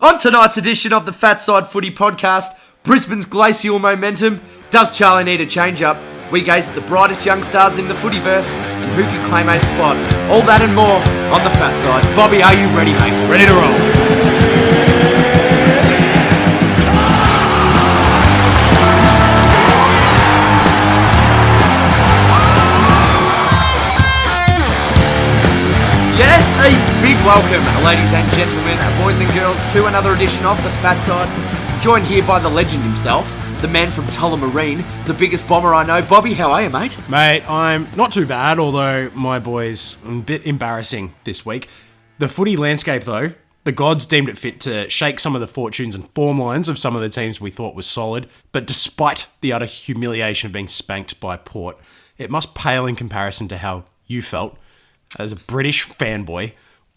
On tonight's edition of the FATSIDE Footy podcast, Brisbane's Glacial momentum. Does Charlie need a change-up? We gaze at the brightest young stars in the footyverse and who can claim a spot. All that and more on the FATSIDE. Bobby, are you ready, mate? Ready to roll. Yes, a big welcome, ladies and gentlemen, boys and girls, to another edition of the FATSIDE. Joined here by the legend himself, the man from Tullamarine, the biggest bomber I know. Bobby, how are you, mate? Mate, I'm not too bad, although my boy's a bit embarrassing this week. The footy landscape, though, the gods deemed it fit to shake some of the fortunes and form lines of some of the teams we thought was solid, but despite the utter humiliation of being spanked by Port, it must pale in comparison to how you felt as a British fanboy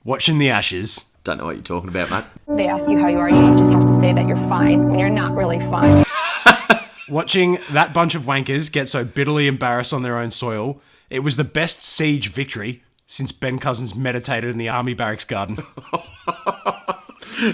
watching the Ashes. Don't know what you're talking about, mate. They ask you how you are, you just have to say that you're fine when you're not really fine. Watching that bunch of wankers get so bitterly embarrassed on their own soil, it was the best siege victory since Ben Cousins meditated in the army barracks garden.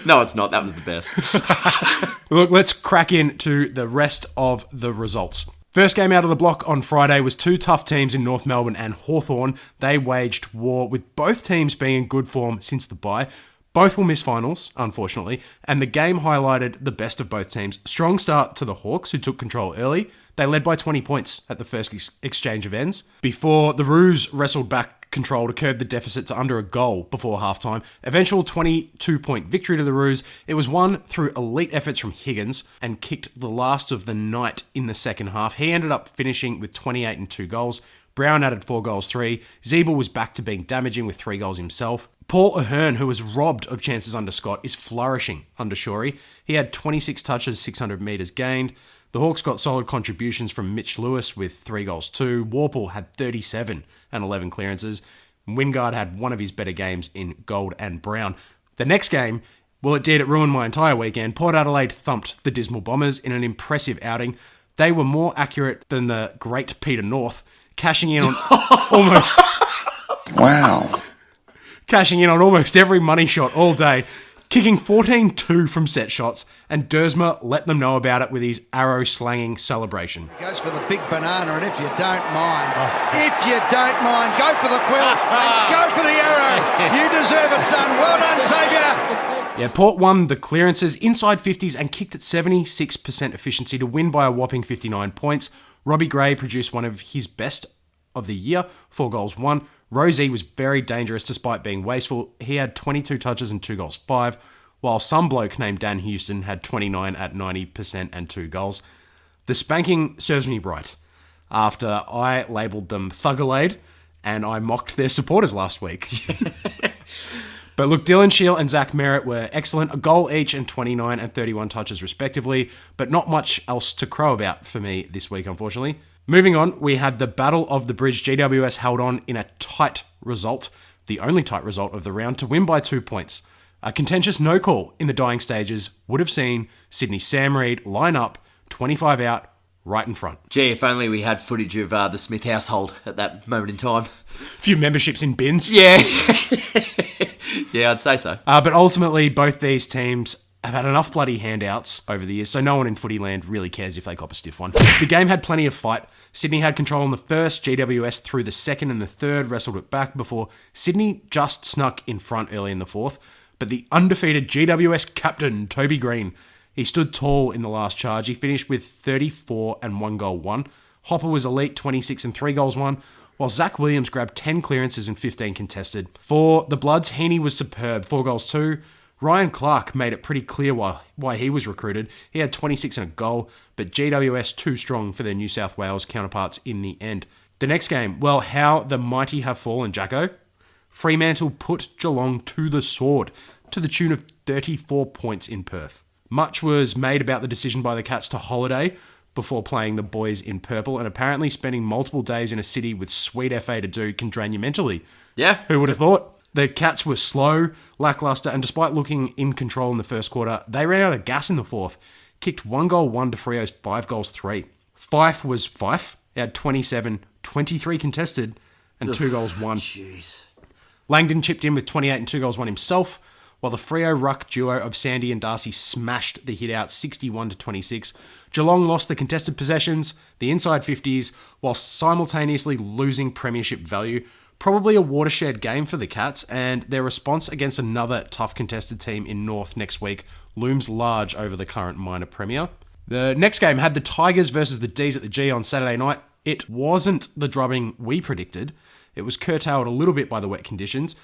No, it's not. That was the best. Look, let's crack into the rest of the results. First game out of the block on Friday was two tough teams in North Melbourne and Hawthorn. They waged war, with both teams being in good form since the bye. Both will miss finals, unfortunately, and the game highlighted the best of both teams. Strong start to the Hawks, who took control early. They led by 20 points at the first exchange of ends, before the Roos wrestled back control to curb the deficit to under a goal before halftime. Eventual 22-point victory to the Roos. It was won through elite efforts from Higgins and kicked the last of the night in the second half. He ended up finishing with 28 and 2 goals. Brown added 4 goals, 3. Zeeble was back to being damaging with 3 goals himself. Paul Ahern, who was robbed of chances under Scott, is flourishing under Shorey. He had 26 touches, 600 metres gained. The Hawks got solid contributions from Mitch Lewis with 3 goals too. Warple had 37 and 11 clearances. Wingard had one of his better games in gold and brown. The next game, well, it did. It ruined my entire weekend. Port Adelaide thumped the Dismal Bombers in an impressive outing. They were more accurate than the great Peter North, cashing in on almost... Wow. Cashing in on almost every money shot all day, kicking 14-2 from set shots, and Dersma let them know about it with his arrow-slanging celebration. Goes for the big banana, and if you don't mind, go for the quill and go for the arrow. You deserve it, son. Well done, Xavier. Yeah, Port won the clearances inside 50s and kicked at 76% efficiency to win by a whopping 59 points. Robbie Gray produced one of his best of the year, 4 goals, 1. Rosie was very dangerous despite being wasteful. He had 22 touches and 2 goals, 5, while some bloke named Dan Houston had 29 at 90% and 2 goals. The spanking serves me right after I labelled them Thuggalade and I mocked their supporters last week. But look, Dylan Shiel and Zach Merritt were excellent, a goal each and 29 and 31 touches respectively, but not much else to crow about for me this week, unfortunately. Moving on, we had the Battle of the Bridge. GWS held on in a tight result, the only tight result of the round, to win by 2 points. A contentious no call in the dying stages would have seen Sydney Sam Reid line up, 25 out, right in front. Gee, if only we had footage of the Smith household at that moment in time. A few memberships in bins. Yeah. Yeah, I'd say so. But ultimately, both these teams have had enough bloody handouts over the years, so no one in footy land really cares if they cop a stiff one. The game had plenty of fight. Sydney had control in the first, GWS through the second and the third wrestled it back before Sydney just snuck in front early in the fourth. But the undefeated GWS captain, Toby Green, he stood tall in the last charge. He finished with 34 and 1 goal, 1. Hopper was elite, 26 and 3 goals, 1. While Zach Williams grabbed 10 clearances and 15 contested. For the Bloods, Heaney was superb, 4 goals, 2. Ryan Clark made it pretty clear why he was recruited. He had 26 and a goal, but GWS too strong for their New South Wales counterparts in the end. The next game, well, how the mighty have fallen, Jacko. Fremantle put Geelong to the sword, to the tune of 34 points in Perth. Much was made about the decision by the Cats to holiday before playing the boys in purple, and apparently spending multiple days in a city with sweet FA to do can drain you mentally. Yeah. Who would have thought? The Cats were slow, lacklustre, and despite looking in control in the first quarter, they ran out of gas in the fourth. Kicked 1 goal, 1 to Freo's 5 goals, 3. Fife was Fife. He had 27, 23 contested, and 2 goals, 1. Jeez. Langdon chipped in with 28 and 2 goals, 1 himself, while the Freo ruck duo of Sandy and Darcy smashed the hit out 61-26. Geelong lost the contested possessions, the inside 50s, while simultaneously losing premiership value. Probably a watershed game for the Cats, and their response against another tough contested team in North next week looms large over the current minor premier. The next game had the Tigers versus the D's at the G on Saturday night. It wasn't the drubbing we predicted. It was curtailed a little bit by the wet conditions,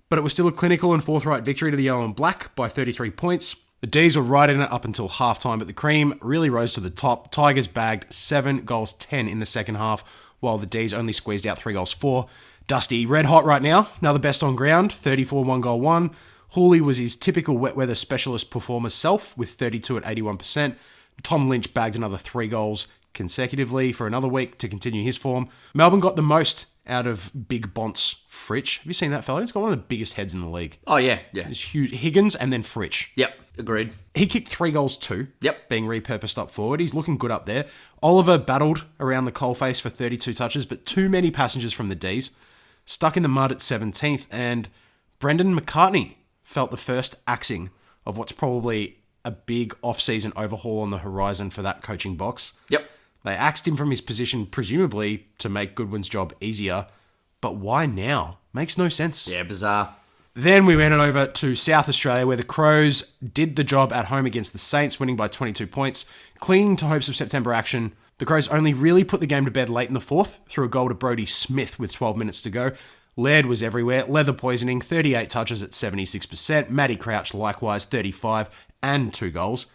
but it was still a clinical and forthright victory to the Yellow and Black by 33 points. The D's were right in it up until halftime, but the cream really rose to the top. Tigers bagged 7 goals 10 in the second half, while the D's only squeezed out 3 goals 4. Dusty, red hot right now. Another best on ground, 34 1-goal-1. Hooley was his typical wet weather specialist performer self with 32 at 81%. Tom Lynch bagged another 3 goals consecutively for another week to continue his form. Melbourne got the most out of Big Bonce Fritsch. Have you seen that fella? He's got one of the biggest heads in the league. Oh, yeah. It's huge. Higgins and then Fritsch. Yep, agreed. He kicked 3 goals too. Yep. Being repurposed up forward. He's looking good up there. Oliver battled around the coalface for 32 touches, but too many passengers from the D's. Stuck in the mud at 17th, and Brendan McCartney felt the first axing of what's probably a big off-season overhaul on the horizon for that coaching box. Yep. They axed him from his position, presumably to make Goodwin's job easier. But why now? Makes no sense. Yeah, bizarre. Then we went over to South Australia, where the Crows did the job at home against the Saints, winning by 22 points. Clinging to hopes of September action, the Crows only really put the game to bed late in the fourth through a goal to Brodie Smith with 12 minutes to go. Laird was everywhere. Leather poisoning, 38 touches at 76%. Matty Crouch, likewise, 35 and 2 goals.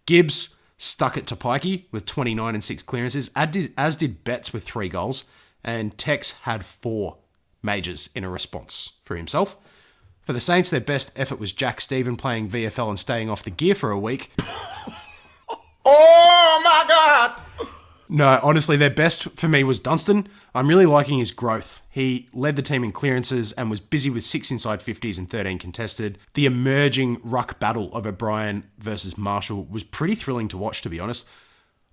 Gibbs stuck it to Pikey with 29 and 6 clearances, as did Betts with 3 goals. And Tex had 4 majors in a response for himself. For the Saints, their best effort was Jack Stephen playing VFL and staying off the gear for a week. Oh, my God! No, honestly, their best for me was Dunstan. I'm really liking his growth. He led the team in clearances and was busy with 6 inside 50s and 13 contested. The emerging ruck battle of O'Brien versus Marshall was pretty thrilling to watch, to be honest.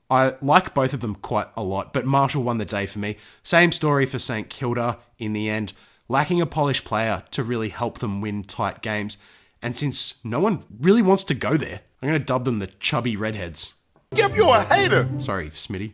I like both of them quite a lot, but Marshall won the day for me. Same story for St Kilda in the end, lacking a polished player to really help them win tight games. And since no one really wants to go there, I'm going to dub them the Chubby Redheads. Yep, you're a hater. Sorry, Smitty.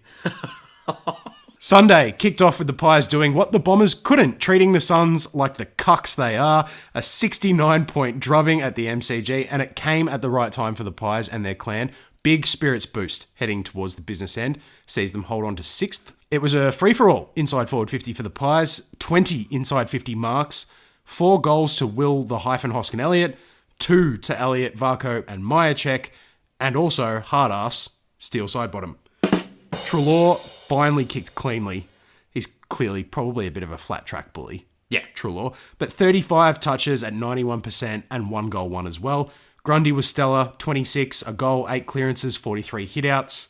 Sunday kicked off with the Pies doing what the Bombers couldn't, treating the Suns like the cucks they are. A 69-point drubbing at the MCG, and it came at the right time for the Pies and their clan. Big spirits boost heading towards the business end sees them hold on to 6th. It was a free-for-all inside forward 50 for the Pies, 20 inside 50 marks, 4 goals to Will the Hoskin Elliott, 2 to Elliott, Varco and Myercheck, and also hard-ass Steel side bottom. Treloar finally kicked cleanly. He's clearly probably a bit of a flat track bully. Yeah. Treloar. But 35 touches at 91% and 1 goal 1 as well. Grundy was stellar, 26, a goal, 8 clearances, 43 hitouts.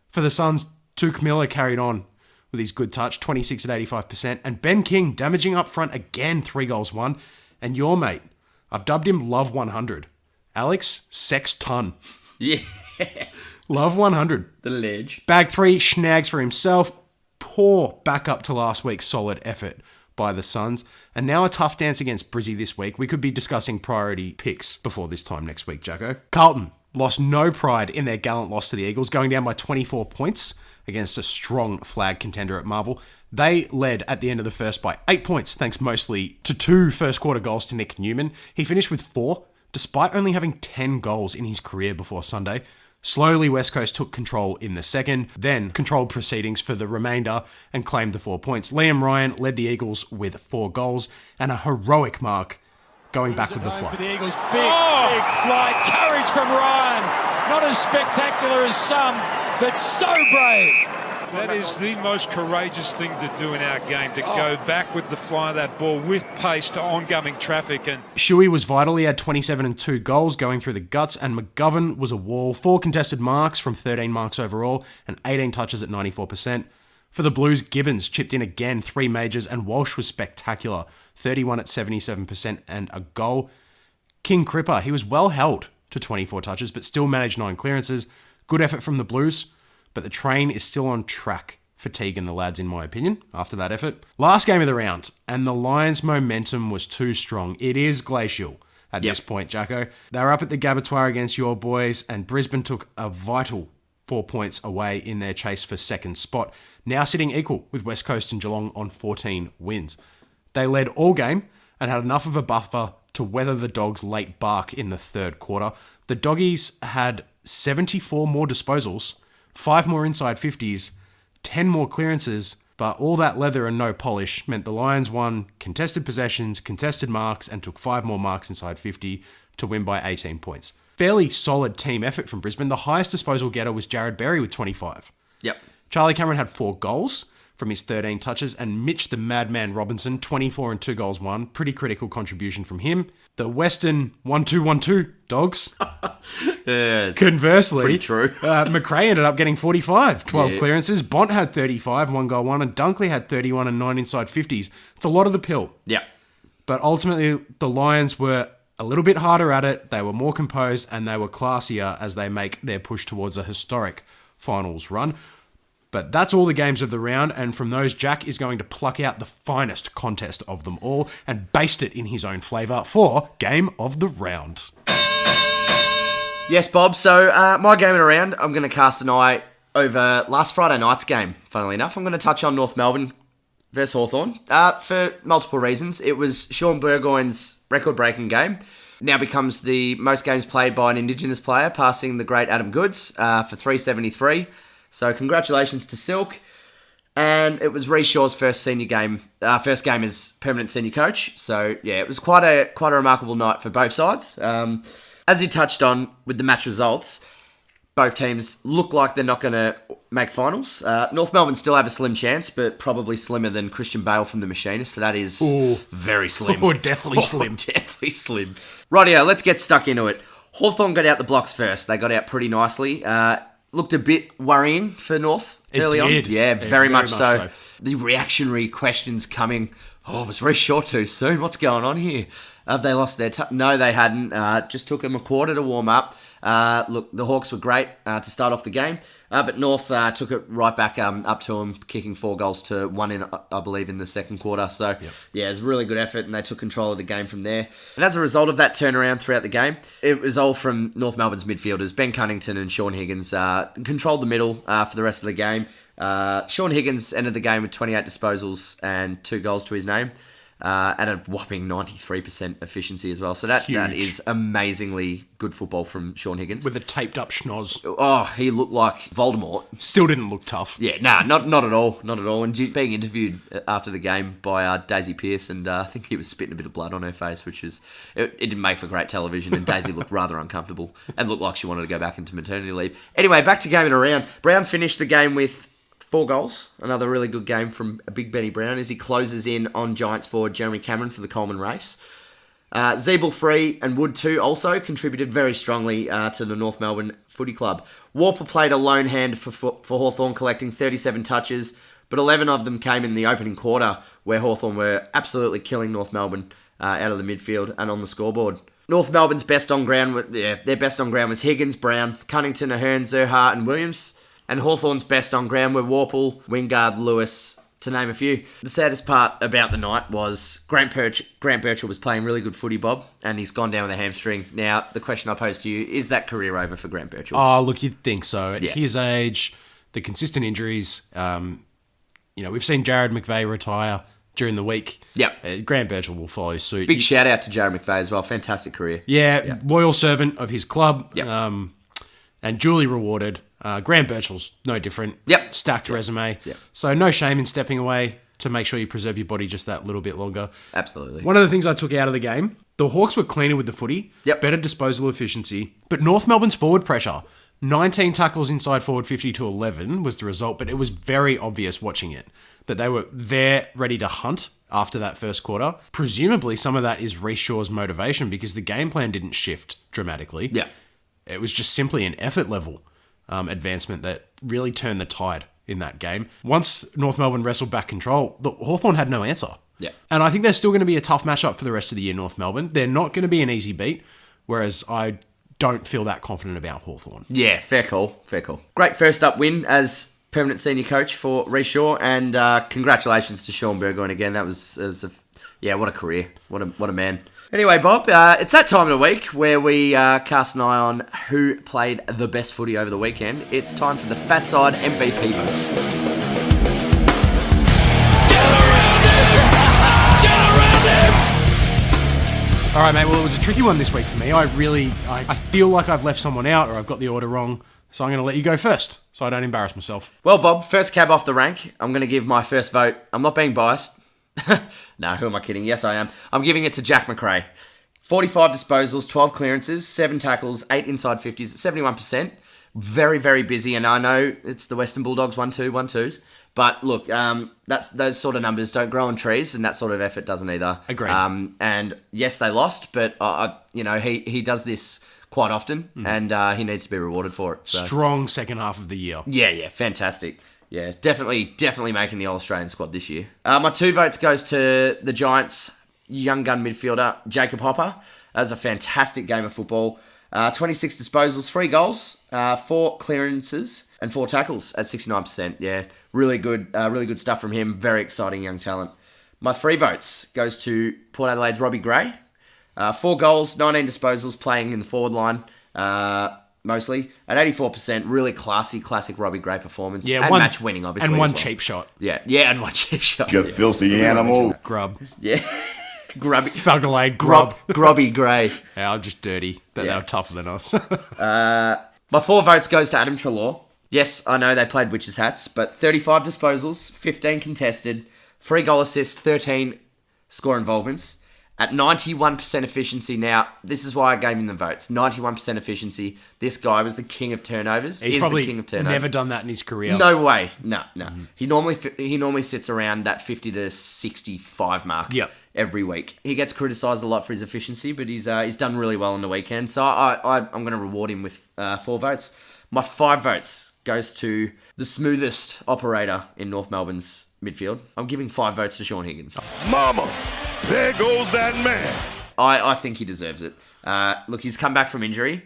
For the Suns, Tuke Miller carried on with his good touch, 26 at 85%. And Ben King damaging up front again, 3 goals 1. And your mate, I've dubbed him Love 100. Alex Sexton. Yes. Love 100. The ledge. Bag 3, snags for himself. Poor backup to last week's solid effort by the Suns. And now a tough dance against Brizzy this week. We could be discussing priority picks before this time next week, Jacko. Carlton lost no pride in their gallant loss to the Eagles, going down by 24 points against a strong flag contender at Marvel. They led at the end of the first by 8 points, thanks mostly to 2 first quarter goals to Nick Newman. He finished with 4, despite only having 10 goals in his career before Sunday. Slowly, West Coast took control in the second, then controlled proceedings for the remainder and claimed the 4 points. Liam Ryan led the Eagles with 4 goals and a heroic mark going back with the fly. For the Eagles, big fly, courage from Ryan. Not as spectacular as some, but so brave. That is the most courageous thing to do in our game, to go back with the fly of that ball with pace to oncoming traffic. And Shuey was vital. He had 27 and 2 goals going through the guts, and McGovern was a wall. 4 contested marks from 13 marks overall and 18 touches at 94%. For the Blues, Gibbons chipped in again, 3 majors, and Walsh was spectacular, 31 at 77% and a goal. King Cripper, he was well held to 24 touches, but still managed 9 clearances. Good effort from the Blues. But the train is still on track for Teague and the lads, in my opinion, after that effort. Last game of the round, and the Lions' momentum was too strong. It is Glacial, at this point, Jacko. They were up at the Gabbatoir against your boys, and Brisbane took a vital 4 points away in their chase for second spot, now sitting equal with West Coast and Geelong on 14 wins. They led all game and had enough of a buffer to weather the Dogs' late bark in the third quarter. The Doggies had 74 more disposals, 5 more inside 50s, 10 more clearances, but all that leather and no polish meant the Lions won contested possessions, contested marks, and took 5 more marks inside 50 to win by 18 points. Fairly solid team effort from Brisbane. The highest disposal getter was Jared Berry with 25. Yep. Charlie Cameron had 4 goals from his 13 touches, and Mitch the Madman Robinson, 24 and 2 goals won. Pretty critical contribution from him. The Western 1-2-1-2 Dogs. Yes. Conversely, Pretty true. McRae ended up getting 45, 12 Yeah. clearances. Bont had 35, 1 goal, 1, and Dunkley had 31 and 9 inside 50s. It's a lot of the pill. Yep. But ultimately, the Lions were a little bit harder at it. They were more composed and they were classier as they make their push towards a historic finals run. But that's all the games of the round, and from those, Jack is going to pluck out the finest contest of them all and baste it in his own flavour for Game of the Round. Yes, Bob. So my game of the round, I'm going to cast an eye over last Friday night's game, funnily enough. I'm going to touch on North Melbourne versus Hawthorn for multiple reasons. It was Sean Burgoyne's record-breaking game. Now becomes the most games played by an Indigenous player, passing the great Adam Goodes for 373. So congratulations to Silk. And it was Rhys Shaw's first game as permanent senior coach. So yeah, it was quite a remarkable night for both sides. As you touched on with the match results, both teams look like they're not going to make finals. North Melbourne still have a slim chance, but probably slimmer than Christian Bale from The Machinist. So that is very slim. Oh, definitely slim. Definitely slim. Rightio, let's get stuck into it. Hawthorn got out the blocks first. They got out pretty nicely. Looked a bit worrying for North early on. Yeah, very much so. The reactionary questions coming. Oh, was Rhys Shaw too soon? What's going on here? Have they lost their No, they hadn't. Just took them a quarter to warm up. Look, the Hawks were great to start off the game, but North took it right back up to them, kicking 4 goals to 1 in, I believe, in the second quarter. So, yeah, it was a really good effort, and they took control of the game from there. And as a result of that turnaround throughout the game, it was all from North Melbourne's midfielders. Ben Cunnington and Sean Higgins controlled the middle for the rest of the game. Sean Higgins ended the game with 28 disposals and 2 goals to his name. At a whopping 93% efficiency as well. So that is amazingly good football from Sean Higgins. With a taped up schnoz. Oh, he looked like Voldemort. Still didn't look tough. Yeah, not at all. Not at all. And being interviewed after the game by Daisy Pearce, and I think he was spitting a bit of blood on her face, which is it didn't make for great television, and Daisy looked rather uncomfortable and looked like she wanted to go back into maternity leave. Anyway, back to game in a round. Brown finished the game with 4 goals. Another really good game from Big Benny Brown as he closes in on Giants forward Jeremy Cameron for the Coleman race. Zeeble 3 and Wood 2 also contributed very strongly to the North Melbourne Footy Club. Warper played a lone hand for Hawthorn, collecting 37 touches, but 11 of them came in the opening quarter, where Hawthorn were absolutely killing North Melbourne out of the midfield and on the scoreboard. North Melbourne's best on ground, their best on ground was Higgins, Brown, Cunnington, Ahern, Zerha and Williams. And Hawthorn's best on ground were Warple, Wingard, Lewis, to name a few. The saddest part about the night was Grant Birchall was playing really good footy, Bob, and he's gone down with a hamstring. Now, the question I pose to you, is that career over for Grant Birchall? Oh, look, you'd think so. At his age, the consistent injuries, we've seen Jared McVeigh retire during the week. Yep. Grant Birchall will follow suit. Big shout out to Jared McVeigh as well. Fantastic career. Yeah, loyal servant of his club. Yep. And duly rewarded. Grant Birchall's no different. Yep. Stacked resume. Yep. So no shame in stepping away to make sure you preserve your body just that little bit longer. Absolutely. One of the things I took out of the game, the Hawks were cleaner with the footy. Yep. Better disposal efficiency. But North Melbourne's forward pressure, 19 tackles inside forward 50 to 11 was the result, but it was very obvious watching it that they were there ready to hunt after that first quarter. Presumably some of that is Rhys Shaw's motivation because the game plan didn't shift dramatically. Yeah. It was just simply an effort level advancement that really turned the tide in that game. Once North Melbourne wrestled back control, the Hawthorn had no answer. Yeah. And I think they're still going to be a tough matchup for the rest of the year, North Melbourne. They're not going to be an easy beat, whereas I don't feel that confident about Hawthorn. Yeah, fair call. Great first up win as permanent senior coach for Rhys Shaw, and congratulations to Sean Burgoyne again. What a career. What a man. Anyway, Bob, it's that time of the week where we cast an eye on who played the best footy over the weekend. It's time for the FATSIDE MVP votes. All right, mate. Well, it was a tricky one this week for me. I feel like I've left someone out or I've got the order wrong. So I'm going to let you go first so I don't embarrass myself. Well, Bob, first cab off the rank. I'm going to give my first vote. I'm not being biased. No, who am I kidding? Yes, I am. I'm giving it to Jack McRae. 45 disposals, 12 clearances, 7 tackles, 8 inside 50s, 71%. Very, very busy. And I know it's the Western Bulldogs 1-2, 1-2s. But look, those sort of numbers don't grow on trees, and that sort of effort doesn't either. Agreed. And yes, they lost, but he does this quite often, and he needs to be rewarded for it. So. Strong second half of the year. Yeah, fantastic. Yeah, definitely making the All-Australian squad this year. My 2 votes goes to the Giants' young gun midfielder, Jacob Hopper. That was a fantastic game of football. 26 disposals, 3 goals, 4 clearances, and 4 tackles at 69%. Yeah, really good stuff from him. Very exciting young talent. My 3 votes goes to Port Adelaide's Robbie Gray. 4 goals, 19 disposals, playing in the forward line, mostly. At 84%, really classic Robbie Gray performance. Yeah, and match winning, obviously. And one as well. cheap shot. Yeah, and one cheap shot. You filthy animal. Grub. Yeah. Grubby. Thuggalade grub. Grubby Gray. Yeah, I'm just dirty. They were tougher than us. My 4 votes goes to Adam Treloar. Yes, I know they played witches' hats, but 35 disposals, 15 contested, 3 goal assists, 13 score involvements. At 91% efficiency now, this is why I gave him the votes. 91% efficiency. This guy was the king of turnovers. He's probably the king of turnovers. Never done that in his career. No way. No. He normally sits around that 50 to 65 mark every week. He gets criticised a lot for his efficiency, but he's done really well on the weekend. So I'm going to reward him with 4 votes. My 5 votes goes to the smoothest operator in North Melbourne's midfield. I'm giving 5 votes to Sean Higgins. Mama, there goes that man. I think he deserves it. Look, he's come back from injury.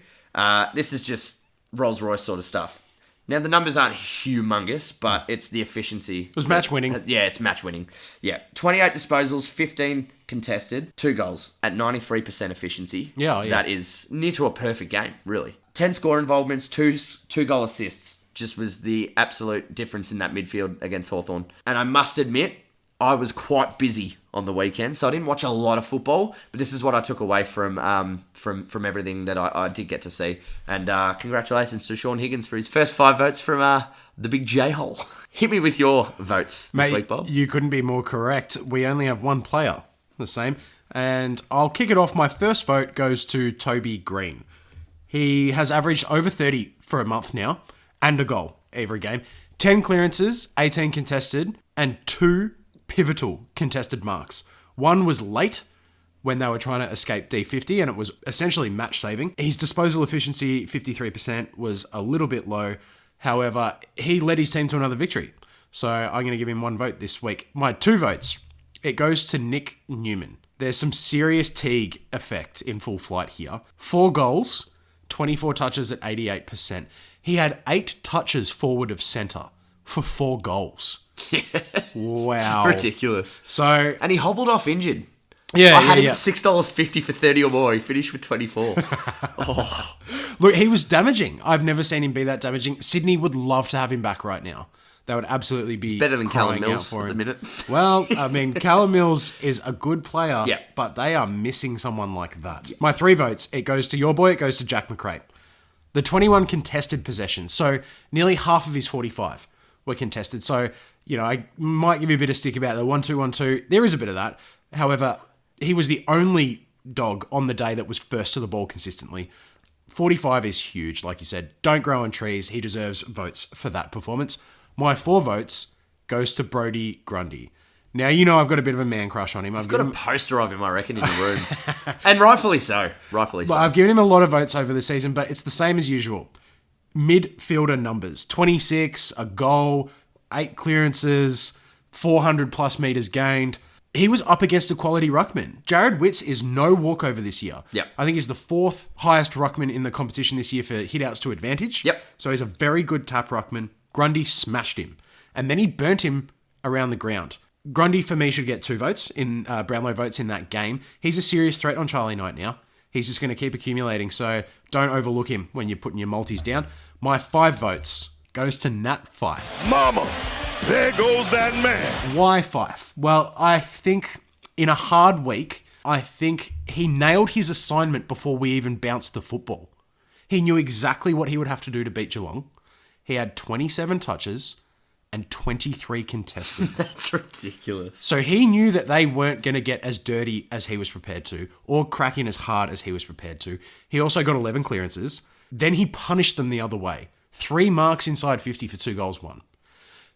This is just Rolls-Royce sort of stuff. Now, the numbers aren't humongous, but it's the efficiency. It was match winning. Yeah, it's match winning. Yeah. 28 disposals, 15 contested, 2 goals at 93% efficiency. Yeah. That is near to a perfect game, really. 10 score involvements, 2 goal assists. Just was the absolute difference in that midfield against Hawthorn. And I must admit, I was quite busy on the weekend, so I didn't watch a lot of football, but this is what I took away from everything that I did get to see. And congratulations to Sean Higgins for his first 5 votes from the big J-hole. Hit me with your votes this week, Bob. You couldn't be more correct. We only have 1 player, the same. And I'll kick it off. My first vote goes to Toby Green. He has averaged over 30 for a month now, and a goal every game. 10 clearances, 18 contested, and 2 pivotal contested marks. 1 was late when they were trying to escape D50, and it was essentially match saving. His disposal efficiency, 53%, was a little bit low. However, he led his team to another victory. So I'm going to give him 1 vote this week. My 2 votes, it goes to Nick Newman. There's some serious Teague effect in full flight here. 4 goals, 24 touches at 88%. He had 8 touches forward of centre for 4 goals. Yeah. Wow. Ridiculous. So, and he hobbled off injured. Yeah, I had him at $6.50 for 30 or more. He finished with 24. Look, he was damaging. I've never seen him be that damaging. Sydney would love to have him back right now. They would absolutely be better than Callum crying Mills out for at him. the minute. Well, I mean, Callum Mills is a good player, but they are missing someone like that. My 3 votes, it goes to your boy, it goes to Jack McRae. The 21 contested possessions, so nearly half of his 45 were contested. So, I might give you a bit of stick about the 1-2-1-2. There is a bit of that. However, he was the only dog on the day that was first to the ball consistently. 45 is huge, like you said. Don't grow on trees. He deserves votes for that performance. My 4 votes goes to Brodie Grundy. Now, I've got a bit of a man crush on him. I've got a poster of him, I reckon, in the room. And rightfully so. But I've given him a lot of votes over the season, but it's the same as usual. Midfielder numbers. 26, a goal, 8 clearances, 400 plus metres gained. He was up against a quality ruckman. Jared Witts is no walkover this year. Yep. I think he's the 4th highest ruckman in the competition this year for hit-outs to advantage. Yep. So he's a very good tap ruckman. Grundy smashed him. And then he burnt him around the ground. Grundy, for me, should get 2 votes in Brownlow votes in that game. He's a serious threat on Charlie Knight now. He's just going to keep accumulating, so don't overlook him when you're putting your multis down. My 5 votes goes to Nat Fyfe. Mama, there goes that man. Why Fyfe? Well, I think in a hard week, I think he nailed his assignment before we even bounced the football. He knew exactly what he would have to do to beat Geelong. He had 27 touches and 23 contested. That's ridiculous. So he knew that they weren't going to get as dirty as he was prepared to, or cracking as hard as he was prepared to. He also got 11 clearances. Then he punished them the other way. 3 marks inside 50 for 2 goals won.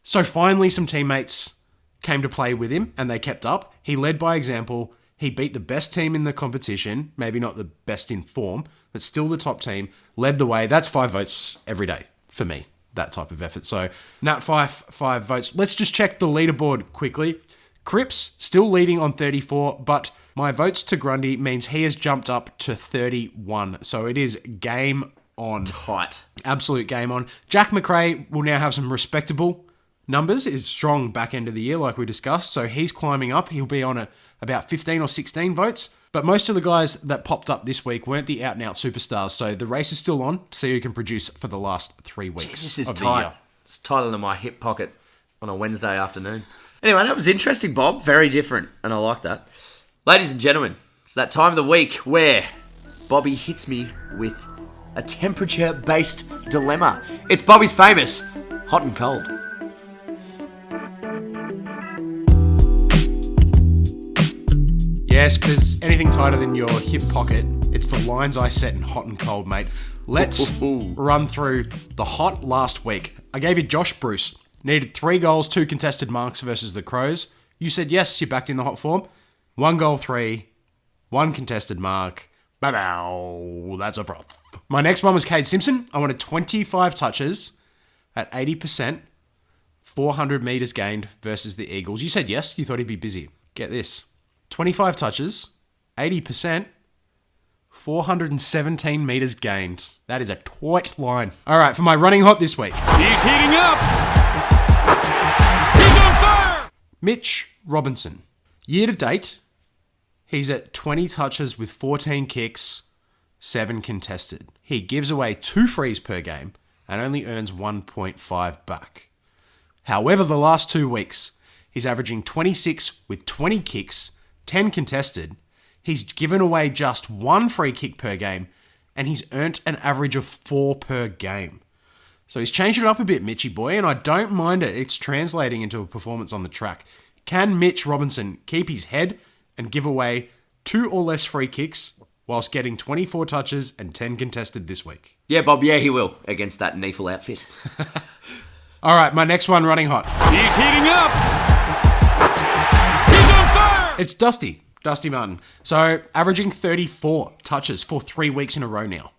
So finally some teammates came to play with him and they kept up. He led by example. He beat the best team in the competition, maybe not the best in form, but still the top team, led the way. That's 5 votes every day for me. That type of effort. So Nat Fyfe, 5 votes. Let's just check the leaderboard quickly. Cripps still leading on 34, but my votes to Grundy means he has jumped up to 31. So it is game on. Tight. Absolute game on. Jack McRae will now have some respectable numbers. Is strong back end of the year like we discussed. So he's climbing up. He'll be on about 15 or 16 votes. But most of the guys that popped up this week weren't the out-and-out superstars, so the race is still on to see who can produce for the last 3 weeks. This is of the tight. year. It's tighter than my hip pocket on a Wednesday afternoon. Anyway, that was interesting, Bob. Very different, and I like that. Ladies and gentlemen, it's that time of the week where Bobby hits me with a temperature-based dilemma. It's Bobby's famous hot and cold. Yes, if there's anything tighter than your hip pocket, it's the lines I set in hot and cold, mate. Let's run through the hot last week. I gave you Josh Bruce. Needed 3 goals, 2 contested marks versus the Crows. You said yes, you're backed in the hot form. 1 goal, 3, 1 contested mark. Bow, that's a froth. My next one was Cade Simpson. I wanted 25 touches at 80%, 400 metres gained versus the Eagles. You said yes, you thought he'd be busy. Get this. 25 touches, 80%, 417 metres gained. That is a tight line. All right, for my running hot this week. He's heating up. He's on fire. Mitch Robinson. Year to date, he's at 20 touches with 14 kicks, 7 contested. He gives away 2 frees per game and only earns 1.5 back. However, the last 2 weeks, he's averaging 26 with 20 kicks, 10 contested. He's given away just 1 free kick per game, and he's earned an average of 4 per game. So he's changed it up a bit, Mitchy boy, and I don't mind it. It's translating into a performance on the track. Can Mitch Robinson keep his head and give away 2 or less free kicks whilst getting 24 touches and 10 contested this week? Yeah, Bob, yeah, he will against that Neefle outfit. All right, my next one running hot. He's heating up. He's on fire. It's Dusty Martin. So averaging 34 touches for 3 weeks in a row now,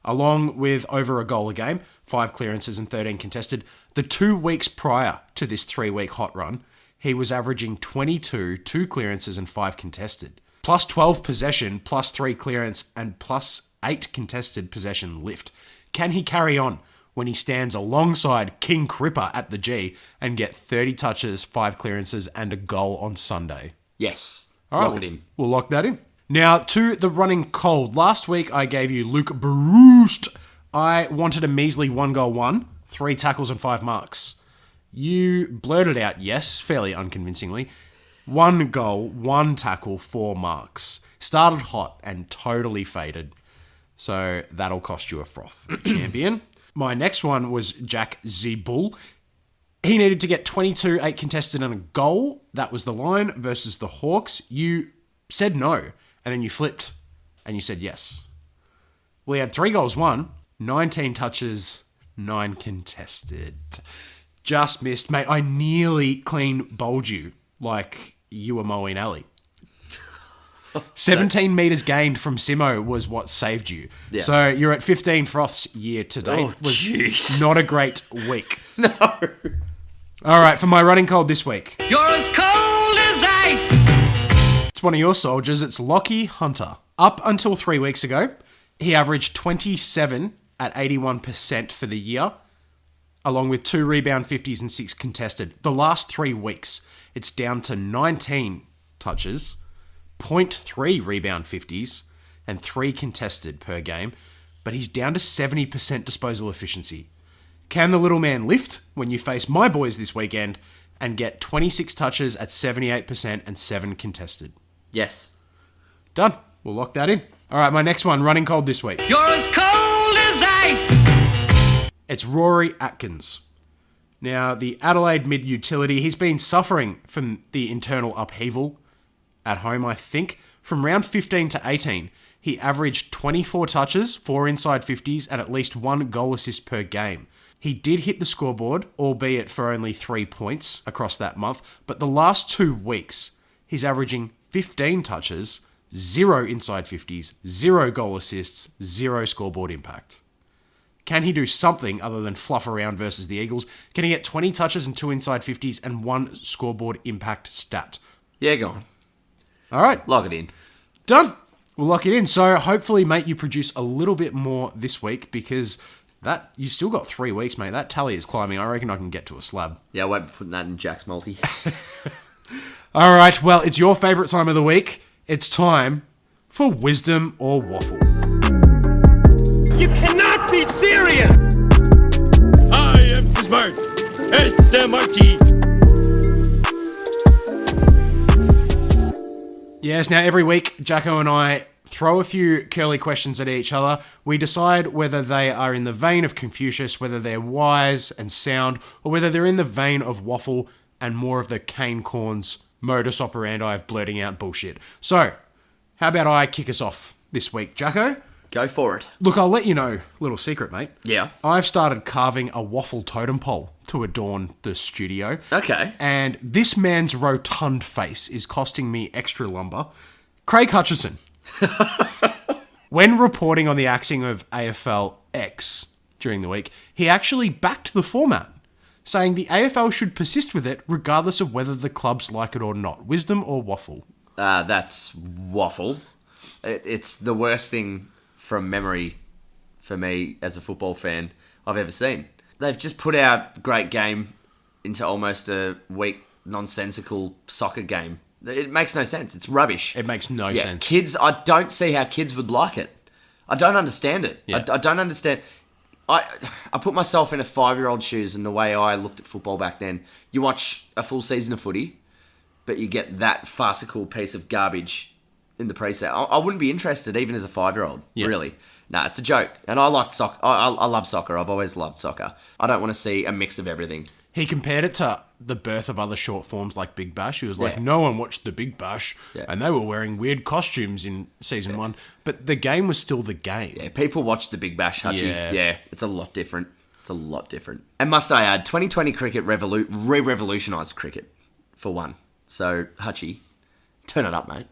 along with over a goal a game, 5 clearances and 13 contested. The 2 weeks prior to this 3-week hot run, he was averaging 22, 2 clearances and 5 contested. Plus 12 possession, plus 3 clearance and plus 8 contested possession lift. Can he carry on when he stands alongside King Cripper at the G and get 30 touches, 5 clearances and a goal on Sunday? Yes. All right, Lock it in. We'll lock that in. Now, to the running cold. Last week, I gave you Luke Baroost. I wanted a measly 1 goal, 1, 3 tackles and 5 marks. You blurted out yes, fairly unconvincingly. 1 goal, 1 tackle, 4 marks. Started hot and totally faded. So that'll cost you a froth, champion. My next one was Jack Z-Bull. He needed to get 22, 8 contested and a goal. That was the line versus the Hawks. You said no, and then you flipped, and you said yes. Well, he had 3 goals, 1, 19 touches, 9 contested. Just missed, mate. I nearly clean bowled you like you were mowing alley. 17 metres gained from Simo was what saved you. Yeah. So you're at 15 froths year to date. Oh, jeez. Not a great week. No. All right, for my running cold this week. You're as cold as ice. It's one of your soldiers. It's Lockie Hunter. Up until 3 weeks ago, he averaged 27 at 81% for the year. along with 2 rebound 50s and 6 contested. The last 3 weeks, it's down to 19 touches, 0.3 rebound 50s, and 3 contested per game, but he's down to 70% disposal efficiency. Can the little man lift when you face my boys this weekend and get 26 touches at 78% and 7 contested? Yes. Done. We'll lock that in. All right, my next one, running cold this week. You're as cold as ice. It's Rory Atkins. Now, the Adelaide mid-utility, he's been suffering from the internal upheaval at home, I think. From round 15 to 18, he averaged 24 touches, 4 inside 50s, and at least 1 goal assist per game. He did hit the scoreboard, albeit for only 3 points across that month, but the last 2 weeks, he's averaging 15 touches, 0 inside 50s, 0 goal assists, 0 scoreboard impact. Can he do something other than fluff around versus the Eagles? Can he get 20 touches and 2 inside 50s and 1 scoreboard impact stat? Yeah, go on. All right. Lock it in. Done. We'll lock it in. So hopefully, mate, you produce a little bit more this week because that you still got 3 weeks, mate. That tally is climbing. I reckon I can get to a slab. Yeah, I won't be putting that in Jack's multi. All right. Well, it's your favourite time of the week. It's time for Wisdom or Waffle. You cannot be serious. I am smart. S-M-R-T. Yes, now every week, Jacko and I throw a few curly questions at each other. We decide whether they are in the vein of Confucius, whether they're wise and sound, or whether they're in the vein of Waffle and more of the cane corns modus operandi of blurting out bullshit. So, how about I kick us off this week, Jacko? Go for it. Look, I'll let you know, little secret, mate. Yeah. I've started carving a waffle totem pole to adorn the studio. Okay. And this man's rotund face is costing me extra lumber. Craig Hutchison. When reporting on the axing of AFL X during the week, he actually backed the format, saying the AFL should persist with it regardless of whether the clubs like it or not. Wisdom or waffle? That's waffle. It's the worst thing from memory for me as a football fan I've ever seen. They've just put our great game into almost a weak, nonsensical soccer game. It makes no sense. It's rubbish. It makes no sense. Kids, I don't see how kids would like it. I don't understand it. Yeah. I don't understand. I put myself in a 5-year-old shoes and the way I looked at football back then. You watch a full season of footy, but you get that farcical piece of garbage in the pre-set. I wouldn't be interested even as a 5-year-old, really. No, it's a joke. And I liked soccer. I love soccer. I've always loved soccer. I don't want to see a mix of everything. He compared it to the birth of other short forms like Big Bash. He was like, no one watched the Big Bash, and they were wearing weird costumes in season 1. But the game was still the game. Yeah, people watched the Big Bash, Hutchie. Yeah. It's a lot different. It's a lot different. And must I add, 2020 cricket re-revolutionised cricket, for one. So, Hutchie, turn it up, mate.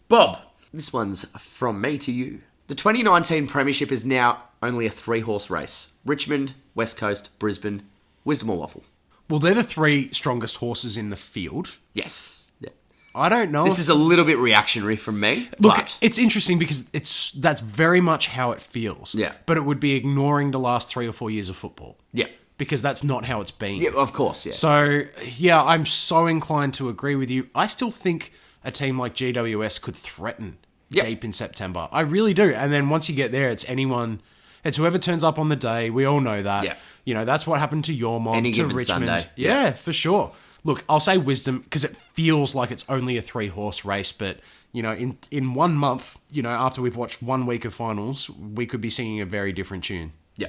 Bob, this one's from me to you. The 2019 Premiership is now only a 3-horse race. Richmond, West Coast, Brisbane, Wisdom or Waffle? Well, they're the 3 strongest horses in the field. Yes. Yeah. I don't know. This is a little bit reactionary from me. Look, but it's interesting because that's very much how it feels. Yeah. But it would be ignoring the last 3 or 4 years of football. Yeah. Because that's not how it's been. Yeah, of course, yeah. So, yeah, I'm so inclined to agree with you. I still think a team like GWS could threaten deep in September. I really do. And then once you get there, it's anyone... It's whoever turns up on the day. We all know that. Yeah. You know, that's what happened to your mom, Any to given Richmond. Sunday. Yeah, for sure. Look, I'll say Wisdom because it feels like it's only a 3-horse race. But, you know, in 1 month, you know, after we've watched 1 week of finals, we could be singing a very different tune. Yeah.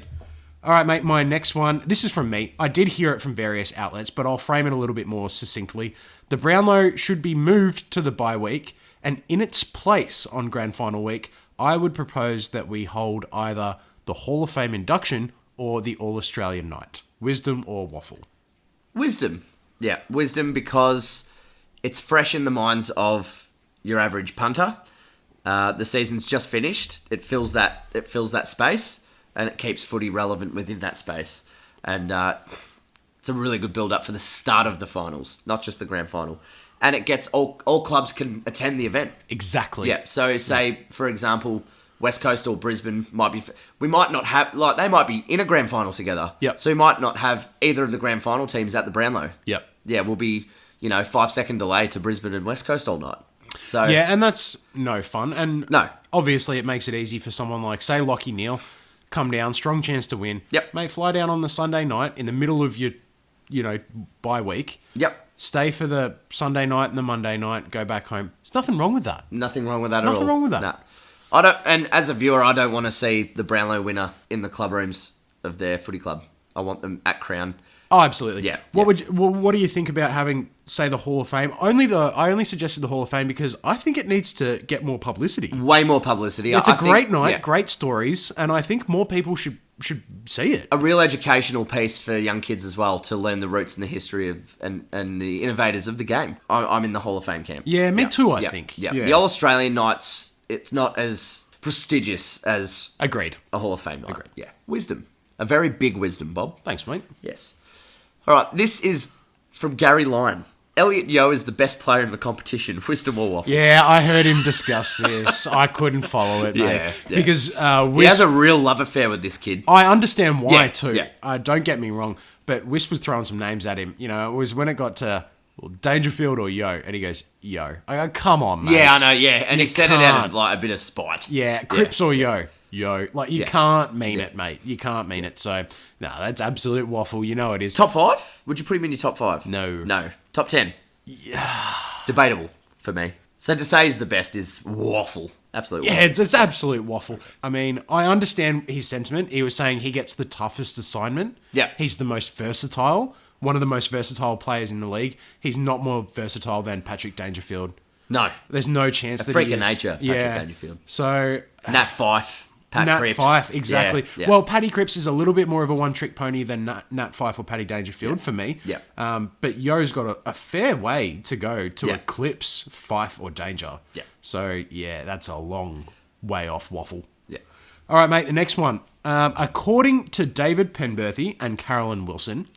All right, mate, my next one. This is from me. I did hear it from various outlets, but I'll frame it a little bit more succinctly. The Brownlow should be moved to the bye week, and in its place on Grand Final week, I would propose that we hold either the Hall of Fame induction or the All-Australian night. Wisdom or waffle? Wisdom. Yeah, wisdom because it's fresh in the minds of your average punter. The season's just finished. It fills that space, and it keeps footy relevant within that space. And it's a really good build-up for the start of the finals, not just the grand final. And it gets all clubs can attend the event. Exactly. Yeah. So say, for example, West Coast or Brisbane might be... We might not have... Like, they might be in a grand final together. Yep. So we might not have either of the grand final teams at the Brownlow. Yep. Yeah, we'll be, 5-second delay to Brisbane and West Coast all night. So Yeah, and that's no fun. And No. obviously it makes it easy for someone like, say, Lockie Neal, come down, strong chance to win. Yep. Mate, fly down on the Sunday night in the middle of your, bye week. Yep. Stay for the Sunday night and the Monday night, go back home. There's nothing wrong with that. Nothing wrong with that at all. Nothing wrong with that. Nah. I don't, and as a viewer, I don't want to see the Brownlow winner in the club rooms of their footy club. I want them at Crown. Oh, absolutely. Yeah. What do you think about having, say, the Hall of Fame? I only suggested the Hall of Fame because I think it needs to get more publicity. Way more publicity. It's a great night, yeah. great stories, and I think more people should see it. A real educational piece for young kids as well to learn the roots and the history of and the innovators of the game. I'm in the Hall of Fame camp. Yeah, me too, I think. Yeah. Yeah. The All Australian nights, it's not as prestigious as Agreed. a Hall of Fame night. Agreed. Yeah. Wisdom. A very big wisdom, Bob. Thanks, mate. Yes. All right, this is from Gary Lyon. Elliot Yeo is the best player in the competition. Wisdom or waffle? Yeah, I heard him discuss this. I couldn't follow it, mate. Yeah. Because He has a real love affair with this kid. I understand why, Yeah, too. yeah. Don't get me wrong, but Wisp was throwing some names at him. It was when it got to Dangerfield or Yo, and he goes, Yo. I go, come on, mate. Yeah, I know, yeah. And he said it out can't. of like a bit of spite. Yeah, Crips or Yo. Yo. Like, you Yeah. can't mean it, mate. You can't mean it. So, no, that's absolute waffle. You know it is. Top 5? Would you put him in your top 5? No. No. Top 10? Yeah. Debatable for me. So to say he's the best is waffle. Absolute waffle. Yeah, it's absolute waffle. I mean, I understand his sentiment. He was saying he gets the toughest assignment. Yeah. He's the most versatile. One of the most versatile players in the league. He's not more versatile than Patrick Dangerfield. No. There's no chance A that freak he of is. nature, Patrick Dangerfield. So Nat Fife. Pat Nat Cripps. Fife, exactly. Yeah, yeah. Well, Paddy Cripps is a little bit more of a one-trick pony than Nat Fife or Paddy Dangerfield for me. Yeah. But Yo's got a fair way to go to Yeah. eclipse Fife or Danger. Yeah. So, yeah, that's a long way off waffle. Yeah. All right, mate, the next one. According to David Penberthy and Carolyn Wilson,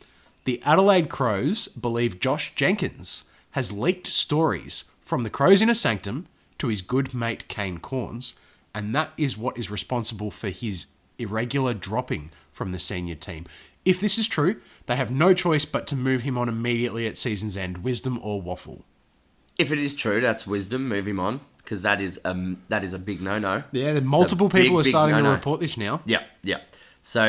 the Adelaide Crows believe Josh Jenkins has leaked stories from the Crows Inner Sanctum to his good mate Kane Corns, and that is what is responsible for his irregular dropping from the senior team. If this is true, they have no choice but to move him on immediately at season's end. Wisdom or waffle? If it is true, that's wisdom. Move him on. Because that is a big no-no. Yeah, the multiple people are big starting to no-no. report this now. Yeah, yeah. So,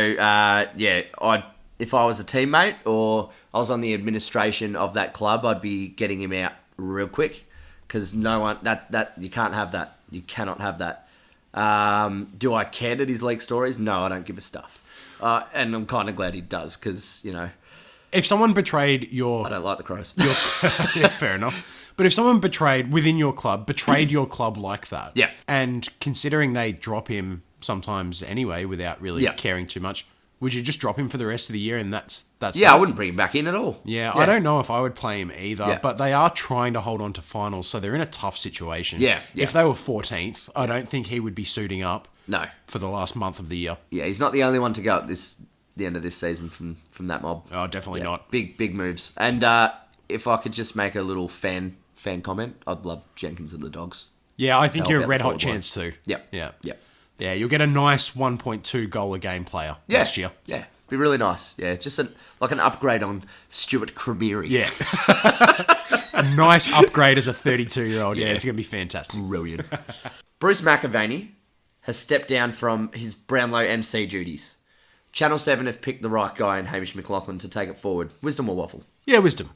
if I was a teammate or I was on the administration of that club, I'd be getting him out real quick. Because no one, that you can't have that. You cannot have that. Do I care that he's leaked stories? No, I don't give a stuff. And I'm kind of glad he does because, If someone betrayed your... I don't like the Crows. yeah, fair enough. But if someone betrayed your club like that, Yeah. and considering they drop him sometimes anyway without really Yeah. caring too much, would you just drop him for the rest of the year and that's Yeah, that? I wouldn't bring him back in at all. Yeah, I don't know if I would play him either, Yeah. but they are trying to hold on to finals, so they're in a tough situation. Yeah, yeah. If they were 14th, I don't think he would be suiting up No. for the last month of the year. Yeah, he's not the only one to go at the end of this season from that mob. Oh, definitely not. Big moves. And if I could just make a little fan comment, I'd love Jenkins and the Dogs. Yeah, I think Help you're a out red the hot forward chance too. Yep. Yeah. Yep. Yeah, you'll get a nice 1.2 goal a game player next year. Yeah, be really nice. Yeah, just like an upgrade on Stuart Cremeri. Yeah. A nice upgrade as a 32-year-old. Yeah, it's going to be fantastic. Brilliant. Bruce McAvaney has stepped down from his Brownlow MC duties. Channel 7 have picked the right guy in Hamish McLaughlin to take it forward. Wisdom or waffle? Yeah, wisdom.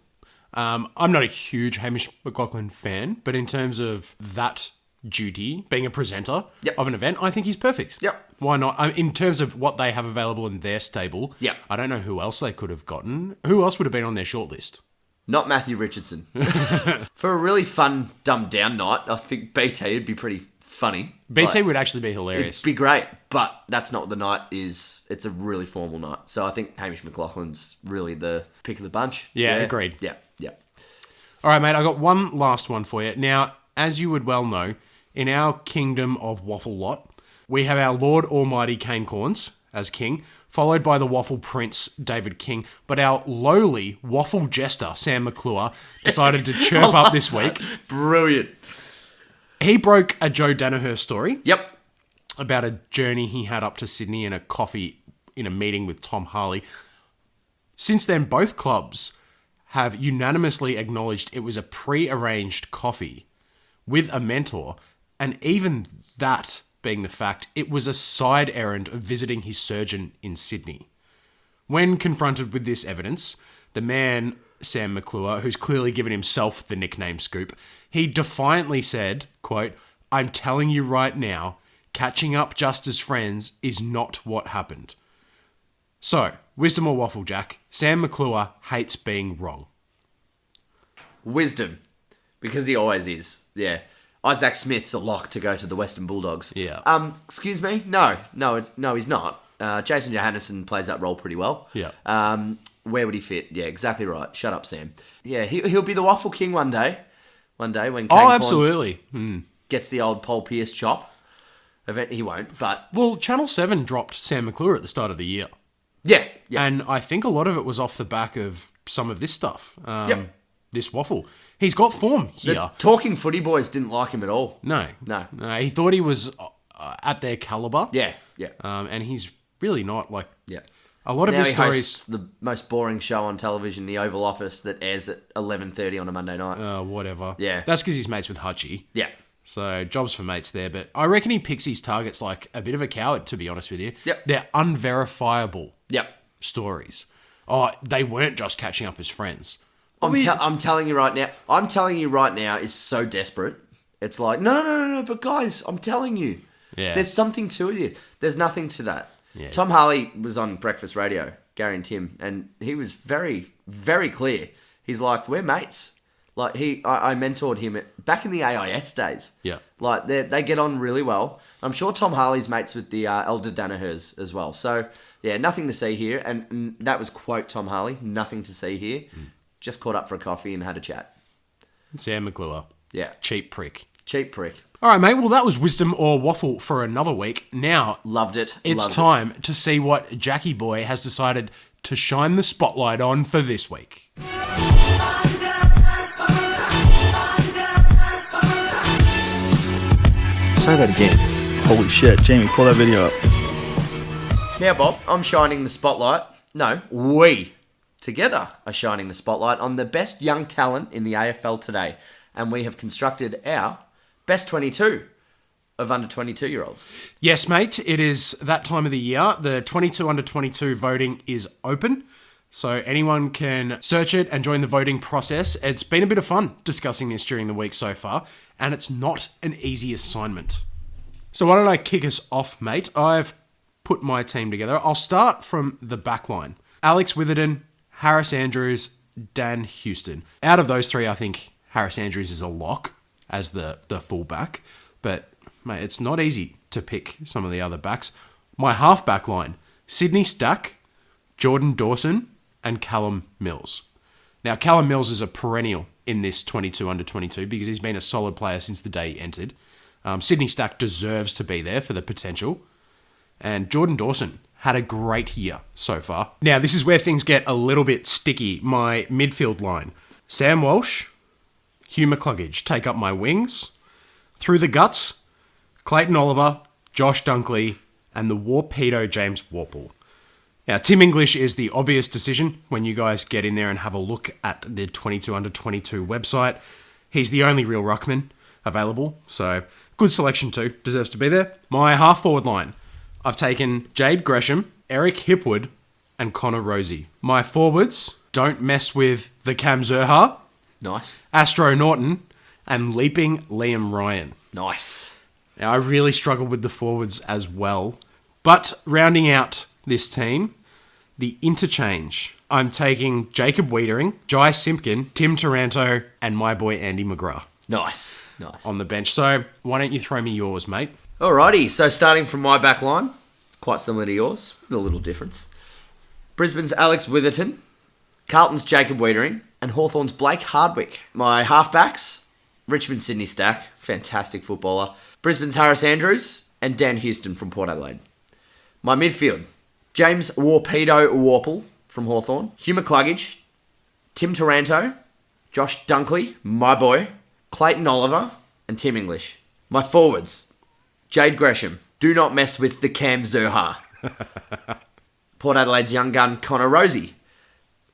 I'm not a huge Hamish McLaughlin fan, but in terms of that duty, being a presenter Yep. of an event, I think he's perfect. Yep. Why not? In terms of what they have available in their stable, Yep. I don't know who else they could have gotten. Who else would have been on their shortlist? Not Matthew Richardson. For a really fun, dumbed down night, I think BT would be pretty funny. BT Like, would actually be hilarious. it'd be great, but that's not what the night is. It's a really formal night. So I think Hamish McLaughlin's really the pick of the bunch. Yeah, agreed. Yeah, yeah. All right, mate, I got one last one for you. Now, as you would well know, in our kingdom of Waffle Lot, we have our Lord Almighty Kane Corns as king, followed by the Waffle Prince, David King. But our lowly Waffle Jester, Sam McClure, decided to chirp up this week. Brilliant. He broke a Joe Danaher story. Yep. about a journey he had up to Sydney and a coffee in a meeting with Tom Harley. Since then, both clubs have unanimously acknowledged it was a pre-arranged coffee with a mentor, and even that being the fact, it was a side errand of visiting his surgeon in Sydney. When confronted with this evidence, the man, Sam McClure, who's clearly given himself the nickname Scoop, he defiantly said, quote, "I'm telling you right now, catching up just as friends is not what happened." So, wisdom or waffle, Jack? Sam McClure hates being wrong. Wisdom. Because he always is. Yeah. Isaac Smith's a lock to go to the Western Bulldogs. Yeah. Excuse me? No, he's not. Jason Johannesson plays that role pretty well. Yeah. Where would he fit? Yeah, exactly right. Shut up, Sam. Yeah, he'll be the waffle king one day. One day when Kane absolutely. Gets the old Paul Pierce chop. He won't, but... Well, Channel 7 dropped Sam McClure at the start of the year. Yeah. And I think a lot of it was off the back of some of this stuff. This waffle. He's got form here. The talking footy boys didn't like him at all. No. He thought he was at their calibre. Yeah. And he's really not. Like, yeah. A lot of his he stories... hosts the most boring show on television, The Oval Office, that airs at 11:30 on a Monday night. Whatever. Yeah. That's because he's mates with Hutchie. Yeah. So, jobs for mates there. But I reckon he picks his targets like a bit of a coward, to be honest with you. Yep. They're unverifiable Yep. stories. Oh, they weren't just catching up as friends. I'm telling you right now is so desperate. It's like, no, but guys, I'm telling you. Yeah. There's something to it. There's nothing to that. Yeah. Tom Harley was on Breakfast Radio, Gary and Tim, and he was very, very clear. He's like, we're mates. Like, I mentored him back in the AIS days. Yeah. Like, they get on really well. I'm sure Tom Harley's mates with the elder Danahers as well. So, yeah, nothing to see here. And that was quote Tom Harley, nothing to see here. Just caught up for a coffee and had a chat. Sam McClure. Yeah. Cheap prick. All right, mate. Well, that was wisdom or waffle for another week. Now, loved it. It's time to see what Jackie Boy has decided to shine the spotlight on for this week. Say that again. Holy shit, Jamie, pull that video up. Now, Bob, I'm shining the spotlight. No, we together are shining the spotlight on the best young talent in the AFL today. And we have constructed our best 22 of under 22-year-olds. Yes, mate. It is that time of the year. The 22 under 22 voting is open. So anyone can search it and join the voting process. It's been a bit of fun discussing this during the week so far. And it's not an easy assignment. So why don't I kick us off, mate? I've put my team together. I'll start from the back line. Alex Witherden, Harris Andrews, Dan Houston. Out of those three, I think Harris Andrews is a lock as the fullback. But, mate, it's not easy to pick some of the other backs. My half-back line, Sydney Stack, Jordan Dawson, and Callum Mills. Now, Callum Mills is a perennial in this 22 under 22 because he's been a solid player since the day he entered. Sydney Stack deserves to be there for the potential. And Jordan Dawson had a great year so far. Now, this is where things get a little bit sticky. My midfield line, Sam Walsh, Hugh McCluggage take up my wings. Through the guts, Clayton Oliver, Josh Dunkley, and the Warpedo James Warple. Now, Tim English is the obvious decision when you guys get in there and have a look at the 22 under 22 website. He's the only real ruckman available, so good selection too. Deserves to be there. My half-forward line, I've taken Jade Gresham, Eric Hipwood, and Connor Rosie. My forwards, don't mess with the Cam Zurha. Nice. Astro Norton, and leaping Liam Ryan. Nice. Now, I really struggled with the forwards as well. But rounding out this team, the interchange. I'm taking Jacob Wiedering, Jai Simpkin, Tim Taranto, and my boy Andy McGrath. Nice. On the bench. So why don't you throw me yours, mate? Alrighty, so starting from my back line, it's quite similar to yours, with a little difference. Brisbane's Alex Witherden, Carlton's Jacob Wiedering, and Hawthorn's Blake Hardwick. My halfbacks, Richmond's Sydney Stack, fantastic footballer. Brisbane's Harris Andrews, and Dan Houston from Port Adelaide. My midfield, James Warpedo Warple from Hawthorn, Hugh McCluggage, Tim Taranto, Josh Dunkley, my boy, Clayton Oliver, and Tim English. My forwards, Jade Gresham, Do not mess with the Cam Zurha. Port Adelaide's young gun, Connor Rosie.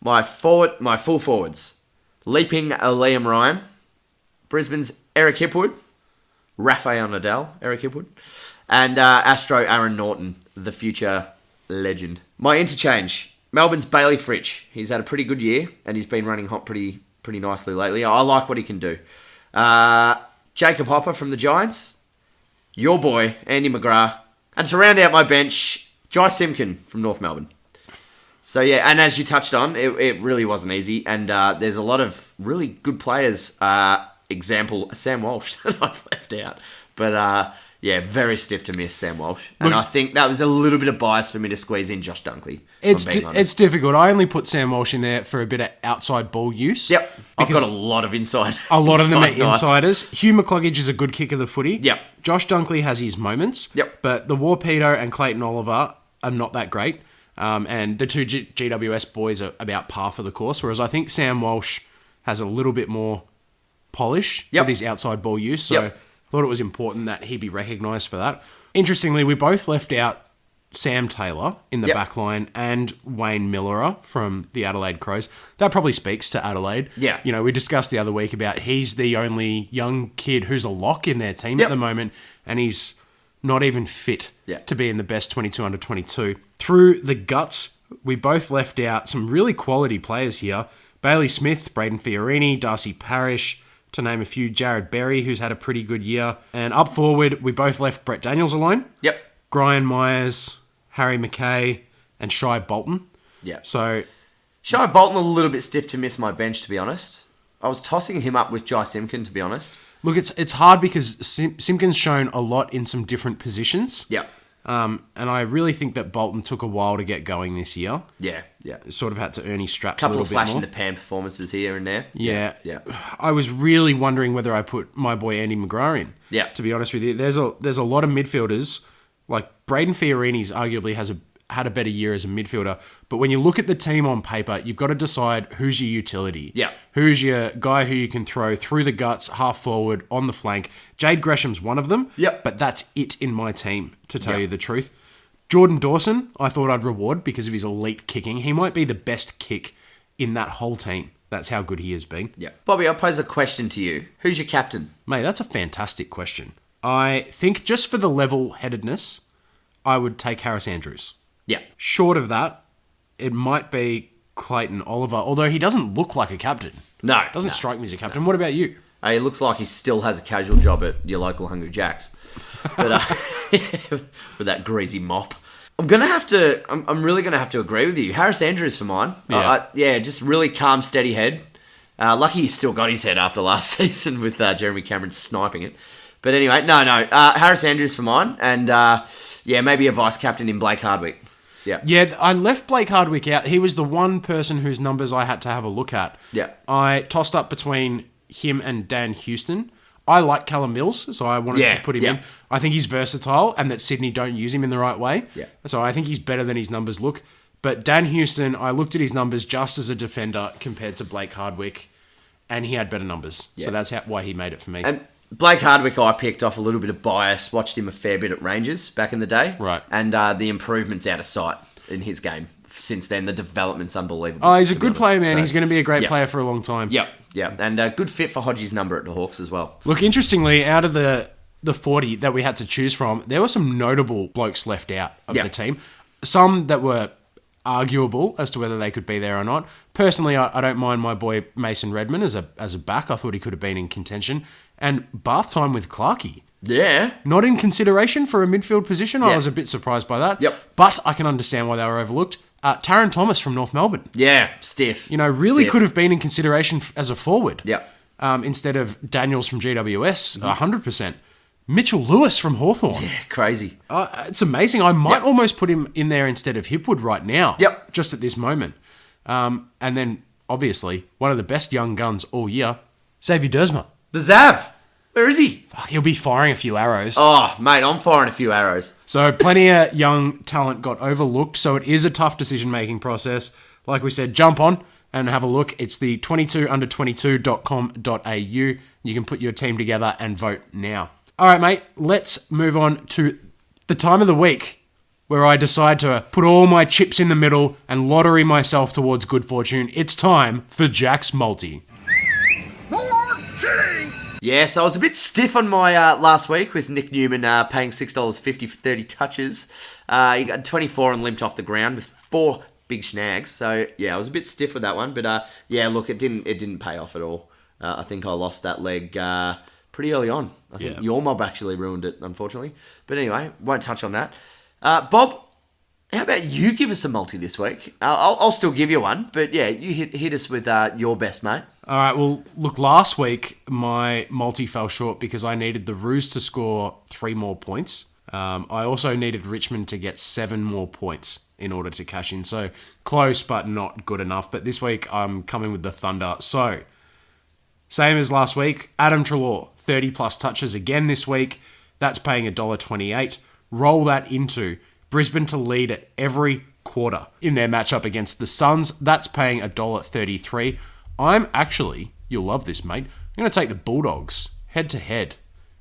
My full forwards. Leaping Liam Ryan. Brisbane's Eric Hipwood. Rafael Nadal, Eric Hipwood. And Astro Aaron Norton, the future legend. My interchange. Melbourne's Bailey Fritsch. He's had a pretty good year, and he's been running hot pretty nicely lately. I like what he can do. Jacob Hopper from the Giants. Your boy, Andy McGrath. And to round out my bench, Jai Simpkin from North Melbourne. So yeah, and as you touched on, it really wasn't easy. And there's a lot of really good players. Example, Sam Walsh that I've left out. But yeah, very stiff to miss Sam Walsh. And I think that was a little bit of bias for me to squeeze in Josh Dunkley. It's difficult. I only put Sam Walsh in there for a bit of outside ball use. Yep. I've got a lot of inside. A lot of them are insiders. Hugh McCluggage is a good kick of the footy. Yep. Josh Dunkley has his moments. Yep. But the Warpedo and Clayton Oliver are not that great. And the two GWS boys are about par for the course. Whereas I think Sam Walsh has a little bit more polish with his outside ball use. So I thought it was important that he be recognised for that. Interestingly, we both left out Sam Taylor in the back line and Wayne Millerer from the Adelaide Crows. That probably speaks to Adelaide. Yeah. You know, we discussed the other week about he's the only young kid who's a lock in their team at the moment, and he's not even fit to be in the best 22 under 22. Through the guts, we both left out some really quality players here. Bailey Smith, Braden Fiorini, Darcy Parish, to name a few, Jared Berry, who's had a pretty good year. And up forward, we both left Brett Daniels alone. Yep. Brian Myers, Harry McKay, and Shai Bolton. Yeah. So Shai Bolton a little bit stiff to miss my bench, to be honest. I was tossing him up with Jai Simpkin, to be honest. Look, it's hard because Simpkin's shown a lot in some different positions. Yeah. And I really think that Bolton took a while to get going this year. Yeah, yeah. Sort of had to earn his straps Couple a of little bit more. flash in the pan performances here and there. Yeah. Yeah. I was really wondering whether I put my boy Andy McGrath in. Yeah. To be honest with you, there's a lot of midfielders. Like Braden Fiorini's arguably had a better year as a midfielder. But when you look at the team on paper, you've got to decide who's your utility. Yeah. Who's your guy who you can throw through the guts, half forward, on the flank. Jade Gresham's one of them. Yep. But that's it in my team, to tell you the truth. Jordan Dawson, I thought I'd reward because of his elite kicking. He might be the best kick in that whole team. That's how good he has been. Yeah. Bobby, I'll pose a question to you. Who's your captain? Mate, that's a fantastic question. I think just for the level-headedness, I would take Harris Andrews. Yeah. Short of that, it might be Clayton Oliver, although he doesn't look like a captain. No. Doesn't strike me as a captain. What about you? It looks like he still has a casual job at your local Hungry Jack's. But with that greasy mop. I'm really gonna have to agree with you. Harris Andrews for mine. Just really calm, steady head. Lucky he's still got his head after last season with Jeremy Cameron sniping it. But anyway, no. Harris Andrews for mine, and maybe a vice captain in Blake Hardwick. Yeah. Yeah, I left Blake Hardwick out. He was the one person whose numbers I had to have a look at. Yeah. I tossed up between him and Dan Houston. I like Callum Mills, so I wanted to put him in. I think he's versatile and that Sydney don't use him in the right way. Yeah. So I think he's better than his numbers look. But Dan Houston, I looked at his numbers just as a defender compared to Blake Hardwick, and he had better numbers. Yeah. So that's why he made it for me. And Blake Hardwick, I picked off a little bit of bias, watched him a fair bit at Rangers back in the day. Right. And the improvements out of sight in his game. Since then, the development's unbelievable. Oh, he's a good player, man. So, he's going to be a great player for a long time. Yep. And a good fit for Hodges' number at the Hawks as well. Look, interestingly, out of the 40 that we had to choose from, there were some notable blokes left out of the team. Some that were arguable as to whether they could be there or not. Personally, I don't mind my boy Mason Redman as a back. I thought he could have been in contention. And bath time with Clarkey. Yeah. Not in consideration for a midfield position. I was a bit surprised by that. Yep. But I can understand why they were overlooked. Taron Thomas from North Melbourne. Yeah, stiff. Really could have been in consideration as a forward. Yeah. Instead of Daniels from GWS, 100%. Mitchell Lewis from Hawthorn. Yeah, crazy. It's amazing. I might almost put him in there instead of Hipwood right now. Yep. Just at this moment. And then, obviously, one of the best young guns all year, Xavier Dersma. The Zav. Where is he? He'll be firing a few arrows. Oh, mate, I'm firing a few arrows. So plenty of young talent got overlooked. So it is a tough decision-making process. Like we said, jump on and have a look. It's the 22under22.com.au. You can put your team together and vote now. All right, mate, let's move on to the time of the week where I decide to put all my chips in the middle and lottery myself towards good fortune. It's time for Jack's Multi. Yes, I was a bit stiff on my last week with Nick Newman paying $6.50 for 30 touches. He got 24 and limped off the ground with 4 big snags. So, yeah, I was a bit stiff with that one. But, yeah, look, it didn't pay off at all. I think I lost that leg pretty early on. I think your mob actually ruined it, unfortunately. But anyway, won't touch on that. Bob, how about you give us a multi this week? I'll still give you one, but yeah, you hit us with your best, mate. All right, well, look, last week my multi fell short because I needed the Roos to score 3 more points. I also needed Richmond to get 7 more points in order to cash in. So close, but not good enough. But this week I'm coming with the Thunder. So, same as last week, Adam Treloar, 30 plus touches again this week. That's paying $1.28. Roll that into Brisbane to lead at every quarter in their matchup against the Suns. That's paying $1.33. I'm actually, you'll love this, mate, I'm going to take the Bulldogs head-to-head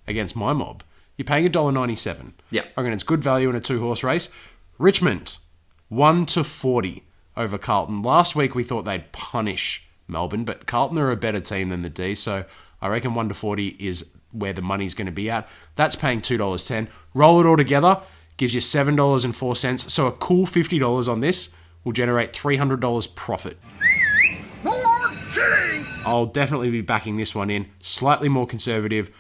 against my mob. You're paying $1.97. Yeah. I reckon it's good value in a 2-horse race. Richmond, 1-40 over Carlton. Last week we thought they'd punish Melbourne, but Carlton are a better team than the D, so I reckon 1-40 is where the money's going to be at. That's paying $2.10. Roll it all together, gives you $7.04. So a cool $50 on this will generate $300 profit. I'll definitely be backing this one in. Slightly more conservative.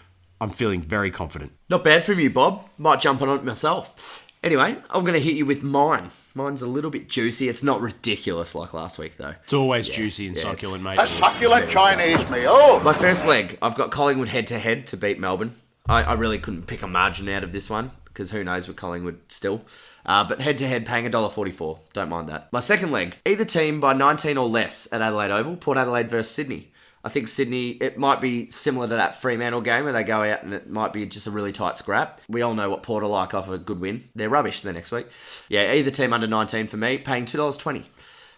I'm feeling very confident. Not bad from you, Bob. Might jump on it myself. Anyway, I'm going to hit you with mine. Mine's a little bit juicy. It's not ridiculous like last week, though. It's always juicy and succulent, mate. A succulent Chinese meal. My first leg, I've got Collingwood head-to-head to beat Melbourne. I really couldn't pick a margin out of this one, because who knows with Collingwood still. But head-to-head, paying $1.44. Don't mind that. My second leg, either team by 19 or less at Adelaide Oval. Port Adelaide versus Sydney. I think Sydney, it might be similar to that Fremantle game where they go out and it might be just a really tight scrap. We all know what Port are like off a good win. They're rubbish the next week. Yeah, either team under 19 for me, paying $2.20.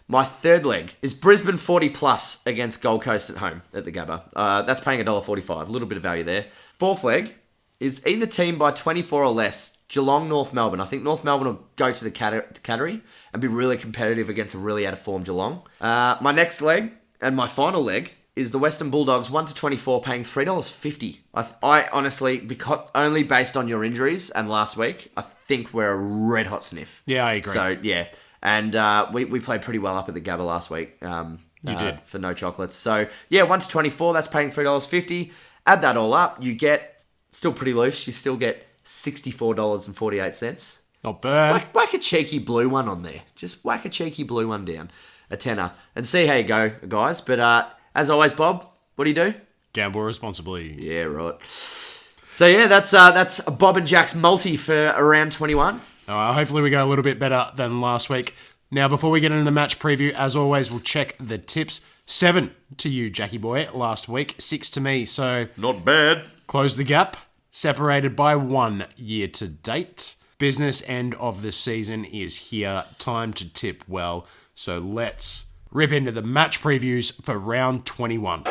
My third leg is Brisbane 40 plus against Gold Coast at home at the Gabba. That's paying $1.45. A little bit of value there. Fourth leg is either team by 24 or less. Geelong, North Melbourne. I think North Melbourne will go to the Cattery and be really competitive against a really out of form Geelong. My next leg and my final leg is the Western Bulldogs 1-24 paying $3.50. I honestly, because only based on your injuries and last week, I think we're a red hot sniff. Yeah, I agree. So yeah, and we played pretty well up at the Gabba last week. You did for no chocolates. So yeah, 1-24. That's paying $3.50. Add that all up, you get still pretty loose. You still get $64.48. Not bad. Whack a cheeky blue one on there. Just whack a cheeky blue one down, a tenner, and see how you go, guys. But as always, Bob, what do you do? Gamble responsibly. Yeah, right. So yeah, that's Bob and Jack's multi for around 21. Hopefully we go a little bit better than last week. Now, before we get into the match preview, as always, we'll check the tips. 7 to you, Jackie boy, last week. 6 to me, so not bad. Close the gap. Separated by 1 year to date. Business end of the season is here. Time to tip well. So let's rip into the match previews for round 21.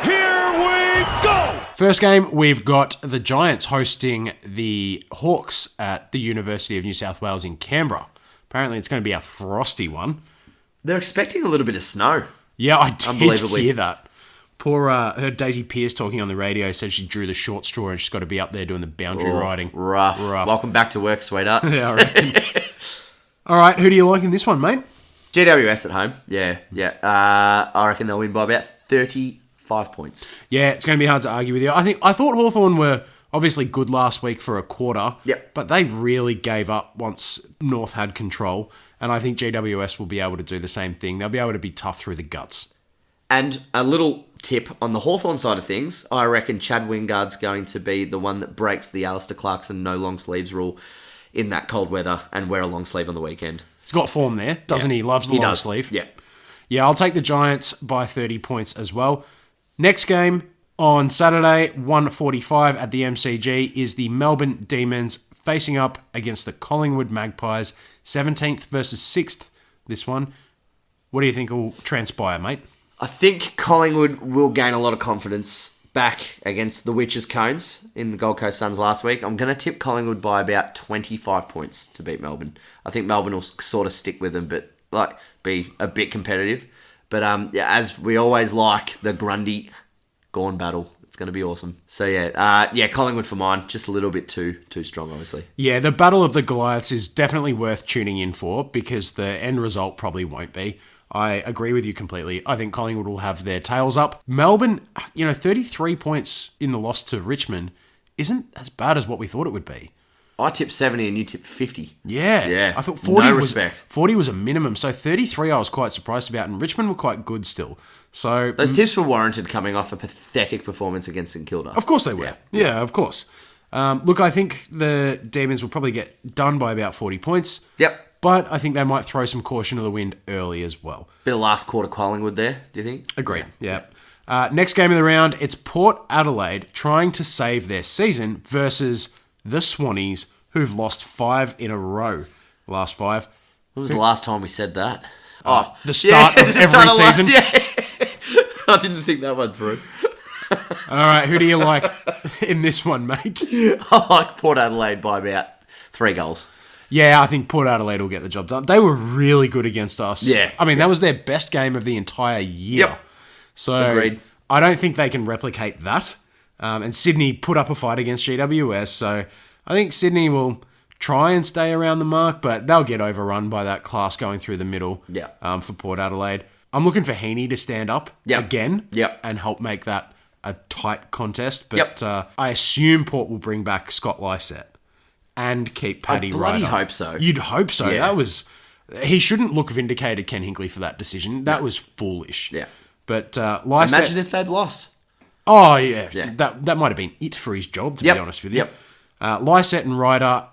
Here we go! First game, we've got the Giants hosting the Hawks at the University of New South Wales in Canberra. Apparently it's going to be a frosty one. They're expecting a little bit of snow. Yeah, I did hear that. Poor, heard Daisy Pearce talking on the radio, said she drew the short straw and she's got to be up there doing the boundary riding. Rough. Welcome back to work, sweetheart. Yeah, I reckon. All right, who do you like in this one, mate? GWS at home. Yeah. I reckon they'll win by about 35 points. Yeah, it's going to be hard to argue with you. I thought Hawthorn were obviously good last week for a quarter. Yep. But they really gave up once North had control. And I think GWS will be able to do the same thing. They'll be able to be tough through the guts. And a little tip on the Hawthorn side of things, I reckon Chad Wingard's going to be the one that breaks the Alistair Clarkson no long sleeves rule in that cold weather and wear a long sleeve on the weekend. He's got form there, doesn't he? Loves the long sleeve. Yeah. Yeah, I'll take the Giants by 30 points as well. Next game on Saturday, 1:45 at the MCG, is the Melbourne Demons facing up against the Collingwood Magpies. 17th versus 6th, this one. What do you think will transpire, mate? I think Collingwood will gain a lot of confidence back against the Witches Cones in the Gold Coast Suns last week. I'm going to tip Collingwood by about 25 points to beat Melbourne. I think Melbourne will sort of stick with them, but be a bit competitive. But as we always like, the Grundy Gorn battle. It's going to be awesome. So Collingwood for mine. Just a little bit too strong, obviously. Yeah, the Battle of the Goliaths is definitely worth tuning in for because the end result probably won't be. I agree with you completely. I think Collingwood will have their tails up. Melbourne, 33 points in the loss to Richmond isn't as bad as what we thought it would be. I tipped 70 and you tipped 50. Yeah. I thought 40 was a minimum. So 33 I was quite surprised about, and Richmond were quite good still. So those tips were warranted coming off a pathetic performance against St Kilda. Of course they were. Yeah, of course. Look, I think the Demons will probably get done by about 40 points. Yep. But I think they might throw some caution to the wind early as well. Bit of last quarter Collingwood there, do you think? Agreed, yeah. Next game of the round, it's Port Adelaide trying to save their season versus the Swannies, who've lost 5 in a row. Last 5. When was the last time we said that? The start of every season. I didn't think that one through. All right, who do you like in this one, mate? I like Port Adelaide by about 3 goals. Yeah, I think Port Adelaide will get the job done. They were really good against us. Yeah. I mean, that was their best game of the entire year. Yep. So Agreed. I don't think they can replicate that. And Sydney put up a fight against GWS, so I think Sydney will try and stay around the mark, but they'll get overrun by that class going through the middle for Port Adelaide. I'm looking for Heaney to stand up again and help make that a tight contest, but I assume Port will bring back Scott Lysett and keep Paddy Ryder. I bloody hope so. You'd hope so. Yeah. He shouldn't look vindicated, Ken Hinkley, for that decision. That was foolish. Yeah. But Lysett... Imagine if they'd lost. Oh, yeah. That might have been it for his job, to be honest with you. Lysett and Ryder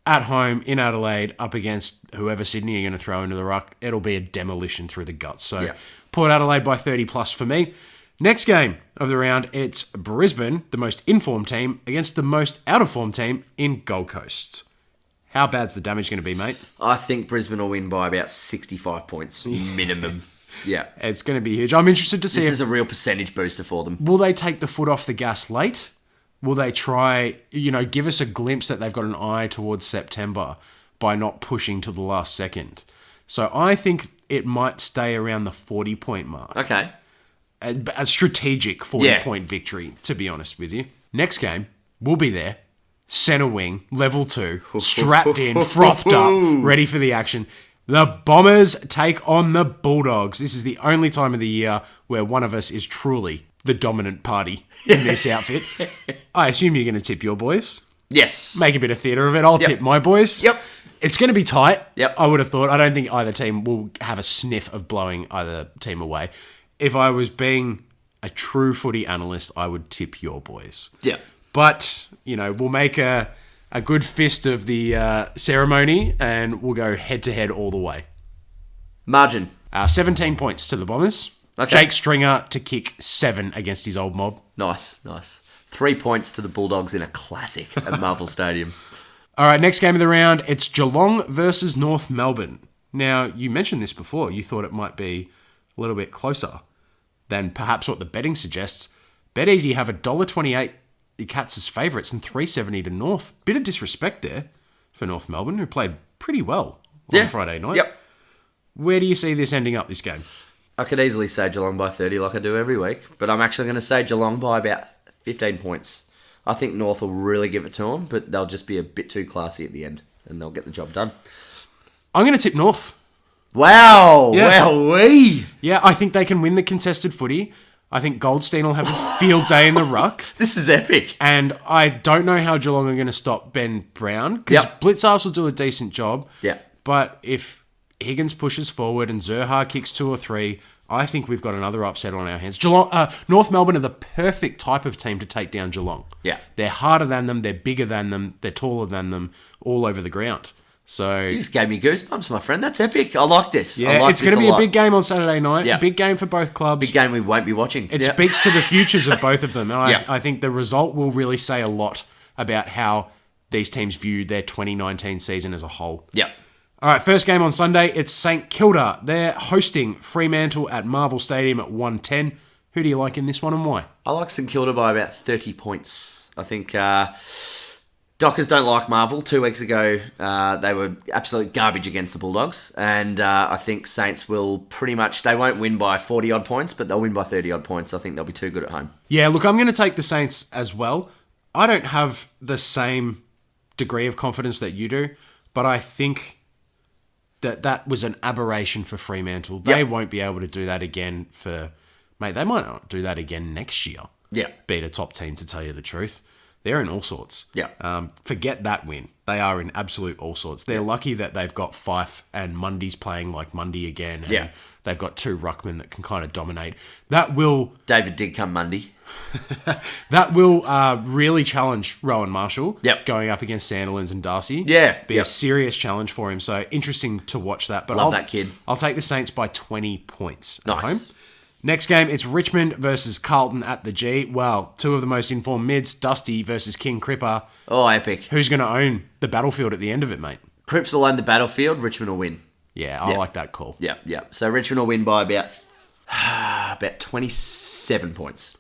at home in Adelaide up against whoever Sydney are going to throw into the ruck. It'll be a demolition through the guts. So Port Adelaide by 30 plus for me. Next game of the round, it's Brisbane, the most informed team, against the most out-of-form team in Gold Coast. How bad's the damage going to be, mate? I think Brisbane will win by about 65 points minimum. Yeah. It's going to be huge. I'm interested to see This is a real percentage booster for them. Will they take the foot off the gas late? Will they try, give us a glimpse that they've got an eye towards September by not pushing to the last second? So I think it might stay around the 40-point mark. Okay. A strategic 40-point victory, to be honest with you. Next game, we'll be there. Centre wing, level 2, strapped in, frothed up, ready for the action. The Bombers take on the Bulldogs. This is the only time of the year where one of us is truly the dominant party in this outfit. I assume you're going to tip your boys. Yes. Make a bit of theatre of it. I'll tip my boys. Yep. It's going to be tight. Yep. I would have thought. I don't think either team will have a sniff of blowing either team away. If I was being a true footy analyst, I would tip your boys. Yeah. But, we'll make a good fist of the ceremony and we'll go head-to-head all the way. Margin. 17 points to the Bombers. Okay. Jake Stringer to kick 7 against his old mob. Nice. 3 points to the Bulldogs in a classic at Marvel Stadium. All right, next game of the round, it's Geelong versus North Melbourne. Now, you mentioned this before. You thought it might be a little bit closer than perhaps what the betting suggests. BetEasy have $1.28 the Cats' favourites and $3.70 to North. Bit of disrespect there for North Melbourne, who played pretty well on Friday night. Yep. Where do you see this ending up, this game? I could easily say Geelong by 30 like I do every week, but I'm actually going to say Geelong by about 15 points. I think North will really give it to them, but they'll just be a bit too classy at the end, and they'll get the job done. I'm going to tip North. Wow! Yeah. Wowee! Yeah, I think they can win the contested footy. I think Goldstein will have a field day in the ruck. This is epic. And I don't know how Geelong are going to stop Ben Brown, because Blitzarves will do a decent job. Yeah. But if Higgins pushes forward and Zerha kicks 2 or 3, I think we've got another upset on our hands. North Melbourne are the perfect type of team to take down Geelong. Yeah. They're harder than them, they're bigger than them, they're taller than them, all over the ground. So you just gave me goosebumps, my friend. That's epic. I like this. Yeah, it's going to be a big game on Saturday night. Yeah. Big game for both clubs. Big game we won't be watching. It speaks to the futures of both of them. And I think the result will really say a lot about how these teams view their 2019 season as a whole. Yeah. All right, first game on Sunday, it's St Kilda. They're hosting Fremantle at Marvel Stadium at 1:10. Who do you like in this one and why? I like St Kilda by about 30 points. I think Dockers don't like Marvel. 2 weeks ago, they were absolute garbage against the Bulldogs. And I think Saints will pretty much... They won't win by 40-odd points, but they'll win by 30-odd points. I think they'll be too good at home. Yeah, look, I'm going to take the Saints as well. I don't have the same degree of confidence that you do, but I think that was an aberration for Fremantle. They won't be able to do that again for... Mate, they might not do that again next year. Yeah. Beat a top team, to tell you the truth. They're in all sorts. Yeah. Forget that win. They are in absolute all sorts. They're lucky that they've got Fife and Mundy's playing like Mundy again. And they've got 2 ruckmen that can kind of dominate. That will... David did come Mundy. That will really challenge Rowan Marshall. Yep. Going up against Sandilands and Darcy. Yeah. Be a serious challenge for him. So interesting to watch that. But Love that kid. I'll take the Saints by 20 points at Nice. home. Next game, it's Richmond versus Carlton at the G. Well, 2 of the most informed mids, Dusty versus King Cripper. Oh, epic. Who's going to own the battlefield at the end of it, mate? Cripps will own the battlefield. Richmond will win. Yeah, I like that call. Yeah. So Richmond will win by about 27 points.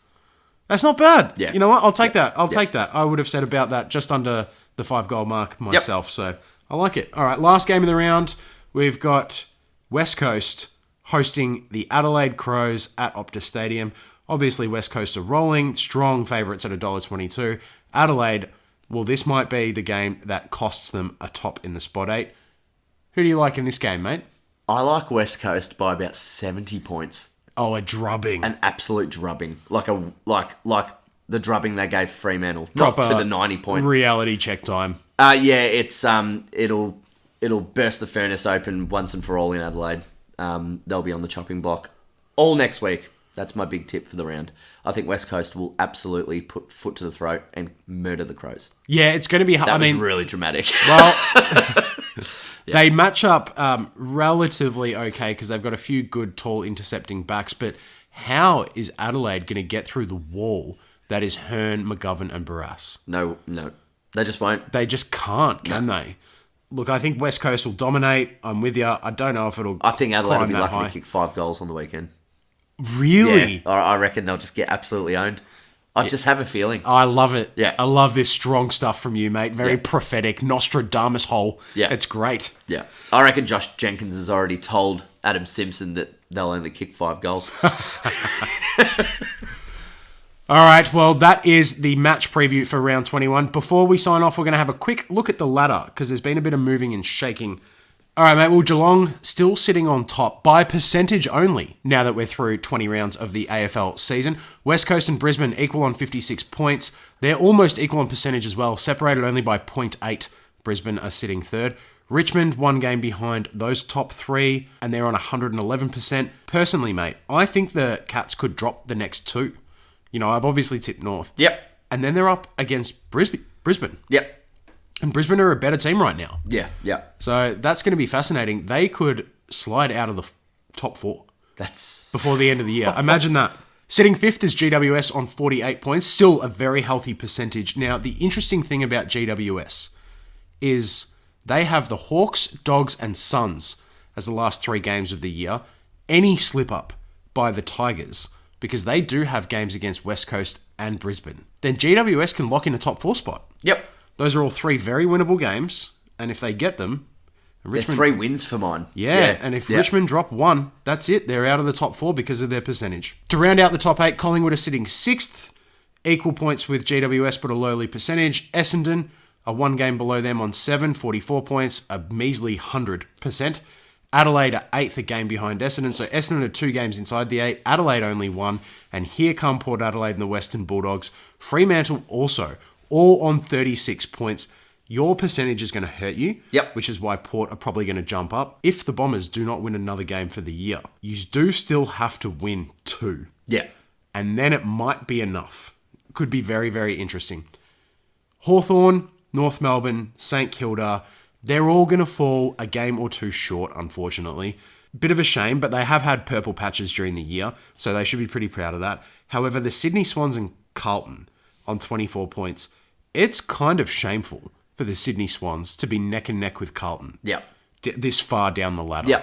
That's not bad. Yeah. You know what? I'll take that. I'll take that. I would have said about that just under the 5-goal mark myself. So I like it. All right, last game of the round. We've got West Coast hosting the Adelaide Crows at Optus Stadium. Obviously, West Coast are rolling. Strong favourites at $1.22. Adelaide, well, this might be the game that costs them a top in the spot 8. Who do you like in this game, mate? I like West Coast by about 70 points. Oh, a drubbing. An absolute drubbing. Like the drubbing they gave Fremantle. Not Proper to the 90 point. Reality check time. Yeah, it's it'll burst the furnace open once and for all in Adelaide. They'll be on the chopping block all next week. That's my big tip for the round. I think West Coast will absolutely put foot to the throat and murder the Crows. Yeah, it's going to be... That was really dramatic. Well, they match up relatively okay because they've got a few good, tall, intercepting backs. But how is Adelaide going to get through the wall that is Hearn, McGovern and Barras? No. They just won't. They just can't, can they? Look, I think West Coast will dominate. I'm with you. I don't know if it'll I think Adelaide will be climb that lucky high. to kick 5 goals on the weekend. Really? Yeah, I reckon they'll just get absolutely owned. I just have a feeling. I love it. Yeah. I love this strong stuff from you, mate. Very prophetic, Nostradamus hole. Yeah. It's great. Yeah. I reckon Josh Jenkins has already told Adam Simpson that they'll only kick 5 goals. All right, well, that is the match preview for round 21. Before we sign off, we're going to have a quick look at the ladder because there's been a bit of moving and shaking. All right, mate, well, Geelong still sitting on top by percentage only now that we're through 20 rounds of the AFL season. West Coast and Brisbane equal on 56 points. They're almost equal on percentage as well, separated only by 0.8. Brisbane are sitting third. Richmond, 1 game behind those top 3, and they're on 111%. Personally, mate, I think the Cats could drop the next 2. You know, I've obviously tipped North. Yep. And then they're up against Brisbane. Yep. And Brisbane are a better team right now. Yeah. So that's going to be fascinating. They could slide out of the top 4 before the end of the year. Imagine that. Sitting 5th is GWS on 48 points. Still a very healthy percentage. Now, the interesting thing about GWS is they have the Hawks, Dogs and Suns as the last 3 games of the year. Any slip up by the Tigers, because they do have games against West Coast and Brisbane, then GWS can lock in a top 4 spot. Yep. Those are all 3 very winnable games, and if they get them... Richmond, they're 3 wins for mine. Yeah, and if Richmond drop 1, that's it. They're out of the top 4 because of their percentage. To round out the top 8, Collingwood are sitting 6th, equal points with GWS, but a lowly percentage. Essendon are 1 game below them on 7, 44 points, a measly 100%. Adelaide are 8th, a game behind Essendon. So Essendon are 2 games inside the 8. Adelaide only 1. And here come Port Adelaide and the Western Bulldogs. Fremantle also, all on 36 points. Your percentage is going to hurt you. Yep. Which is why Port are probably going to jump up. If the Bombers do not win another game for the year, you do still have to win 2. Yeah. And then it might be enough. Could be very, very interesting. Hawthorn, North Melbourne, St Kilda... They're all going to fall a game or 2 short, unfortunately. Bit of a shame, but they have had purple patches during the year, so they should be pretty proud of that. However, the Sydney Swans and Carlton on 24 points, it's kind of shameful for the Sydney Swans to be neck and neck with Carlton. Yeah. This far down the ladder. Yeah.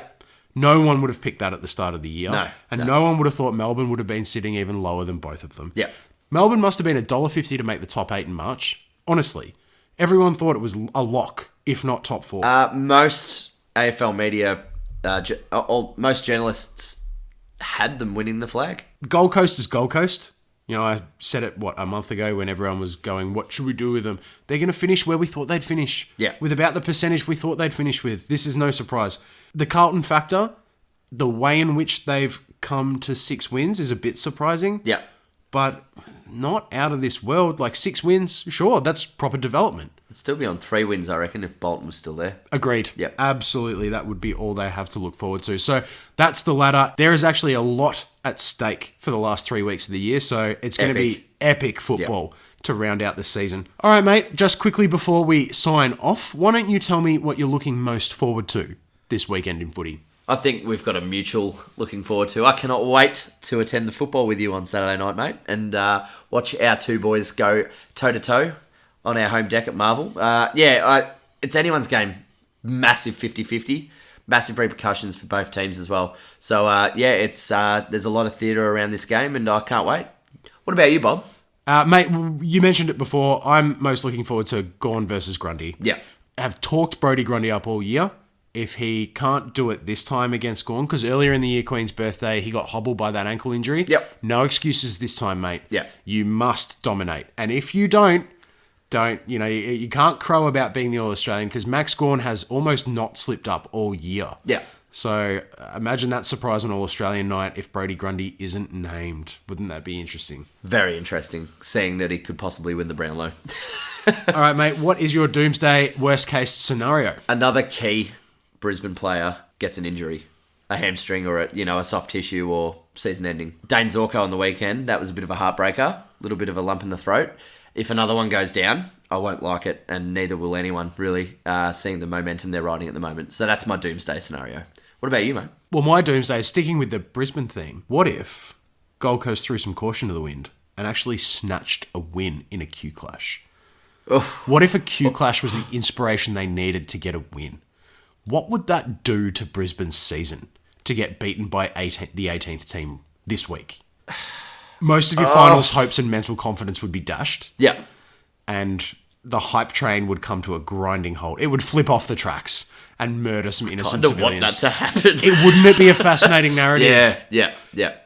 No one would have picked that at the start of the year. No. No one would have thought Melbourne would have been sitting even lower than both of them. Yeah. Melbourne must have been $1.50 to make the top 8 in March. Honestly. Everyone thought it was a lock, if not top 4. Most AFL media, most journalists had them winning the flag. Gold Coast is Gold Coast. I said it, a month ago when everyone was going, what should we do with them? They're going to finish where we thought they'd finish. Yeah. With about the percentage we thought they'd finish with. This is no surprise. The Carlton factor, the way in which they've come to 6 wins is a bit surprising. Yeah. But not out of this world. 6 wins, sure, that's proper development. It'd still be on 3 wins, I reckon, if Bolton was still there. Agreed. Yep. Absolutely. That would be all they have to look forward to. So that's the ladder. There is actually a lot at stake for the last 3 weeks of the year. So it's going to be epic football to round out the season. All right, mate. Just quickly before we sign off, why don't you tell me what you're looking most forward to this weekend in footy? I think we've got a mutual looking forward to. I cannot wait to attend the football with you on Saturday night, mate, and watch our 2 boys go toe-to-toe on our home deck at Marvel. It's anyone's game. Massive 50-50. Massive repercussions for both teams as well. So, it's there's a lot of theatre around this game, and I can't wait. What about you, Bob? Mate, you mentioned it before. I'm most looking forward to Gawn versus Grundy. Yeah. I've talked Brodie Grundy up all year. If he can't do it this time against Gawn, because earlier in the year, Queen's birthday, he got hobbled by that ankle injury. Yep. No excuses this time, mate. Yeah. You must dominate. And if you don't, you can't crow about being the All-Australian, because Max Gawn has almost not slipped up all year. Yeah. So imagine that surprise on All-Australian night if Brodie Grundy isn't named. Wouldn't that be interesting? Very interesting, seeing that he could possibly win the Brownlow. All right, mate, what is your doomsday worst-case scenario? Another key Brisbane player gets an injury, a hamstring or a soft tissue or season ending. Dane Zorko on the weekend, that was a bit of a heartbreaker, a little bit of a lump in the throat. If another one goes down, I won't like it, and neither will anyone, really, seeing the momentum they're riding at the moment. So that's my doomsday scenario. What about you, mate? Well, my doomsday is sticking with the Brisbane theme. What if Gold Coast threw some caution to the wind and actually snatched a win in a Q clash? What if a Q clash was the inspiration they needed to get a win? What would that do to Brisbane's season to get beaten by the 18th team this week? Most of your finals hopes and mental confidence would be dashed. Yeah. And the hype train would come to a grinding halt. It would flip off the tracks and murder some innocent civilians. Want that to happen. Wouldn't it be a fascinating narrative? Yeah.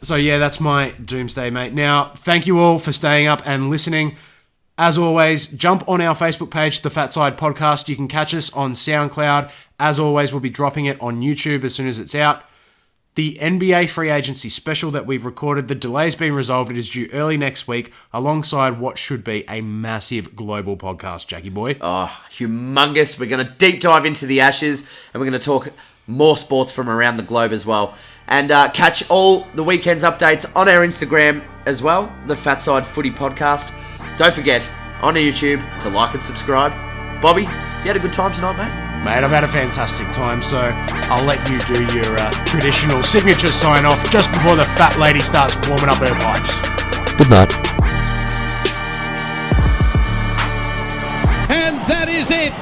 So that's my doomsday, mate. Now, thank you all for staying up and listening. As always, jump on our Facebook page, The FATSIDE Podcast. You can catch us on SoundCloud. As always, we'll be dropping it on YouTube as soon as it's out. The NBA free agency special that we've recorded, the delay's been resolved. It is due early next week, alongside what should be a massive global podcast, Jackie boy. Oh, humongous. We're going to deep dive into the Ashes, and we're going to talk more sports from around the globe as well. And catch all the weekend's updates on our Instagram as well, the FATSIDE Footy Podcast. Don't forget, on YouTube, to like and subscribe. Bobby, you had a good time tonight, mate? Mate, I've had a fantastic time, so I'll let you do your traditional signature sign-off just before the fat lady starts warming up her pipes. Good night. And that is it.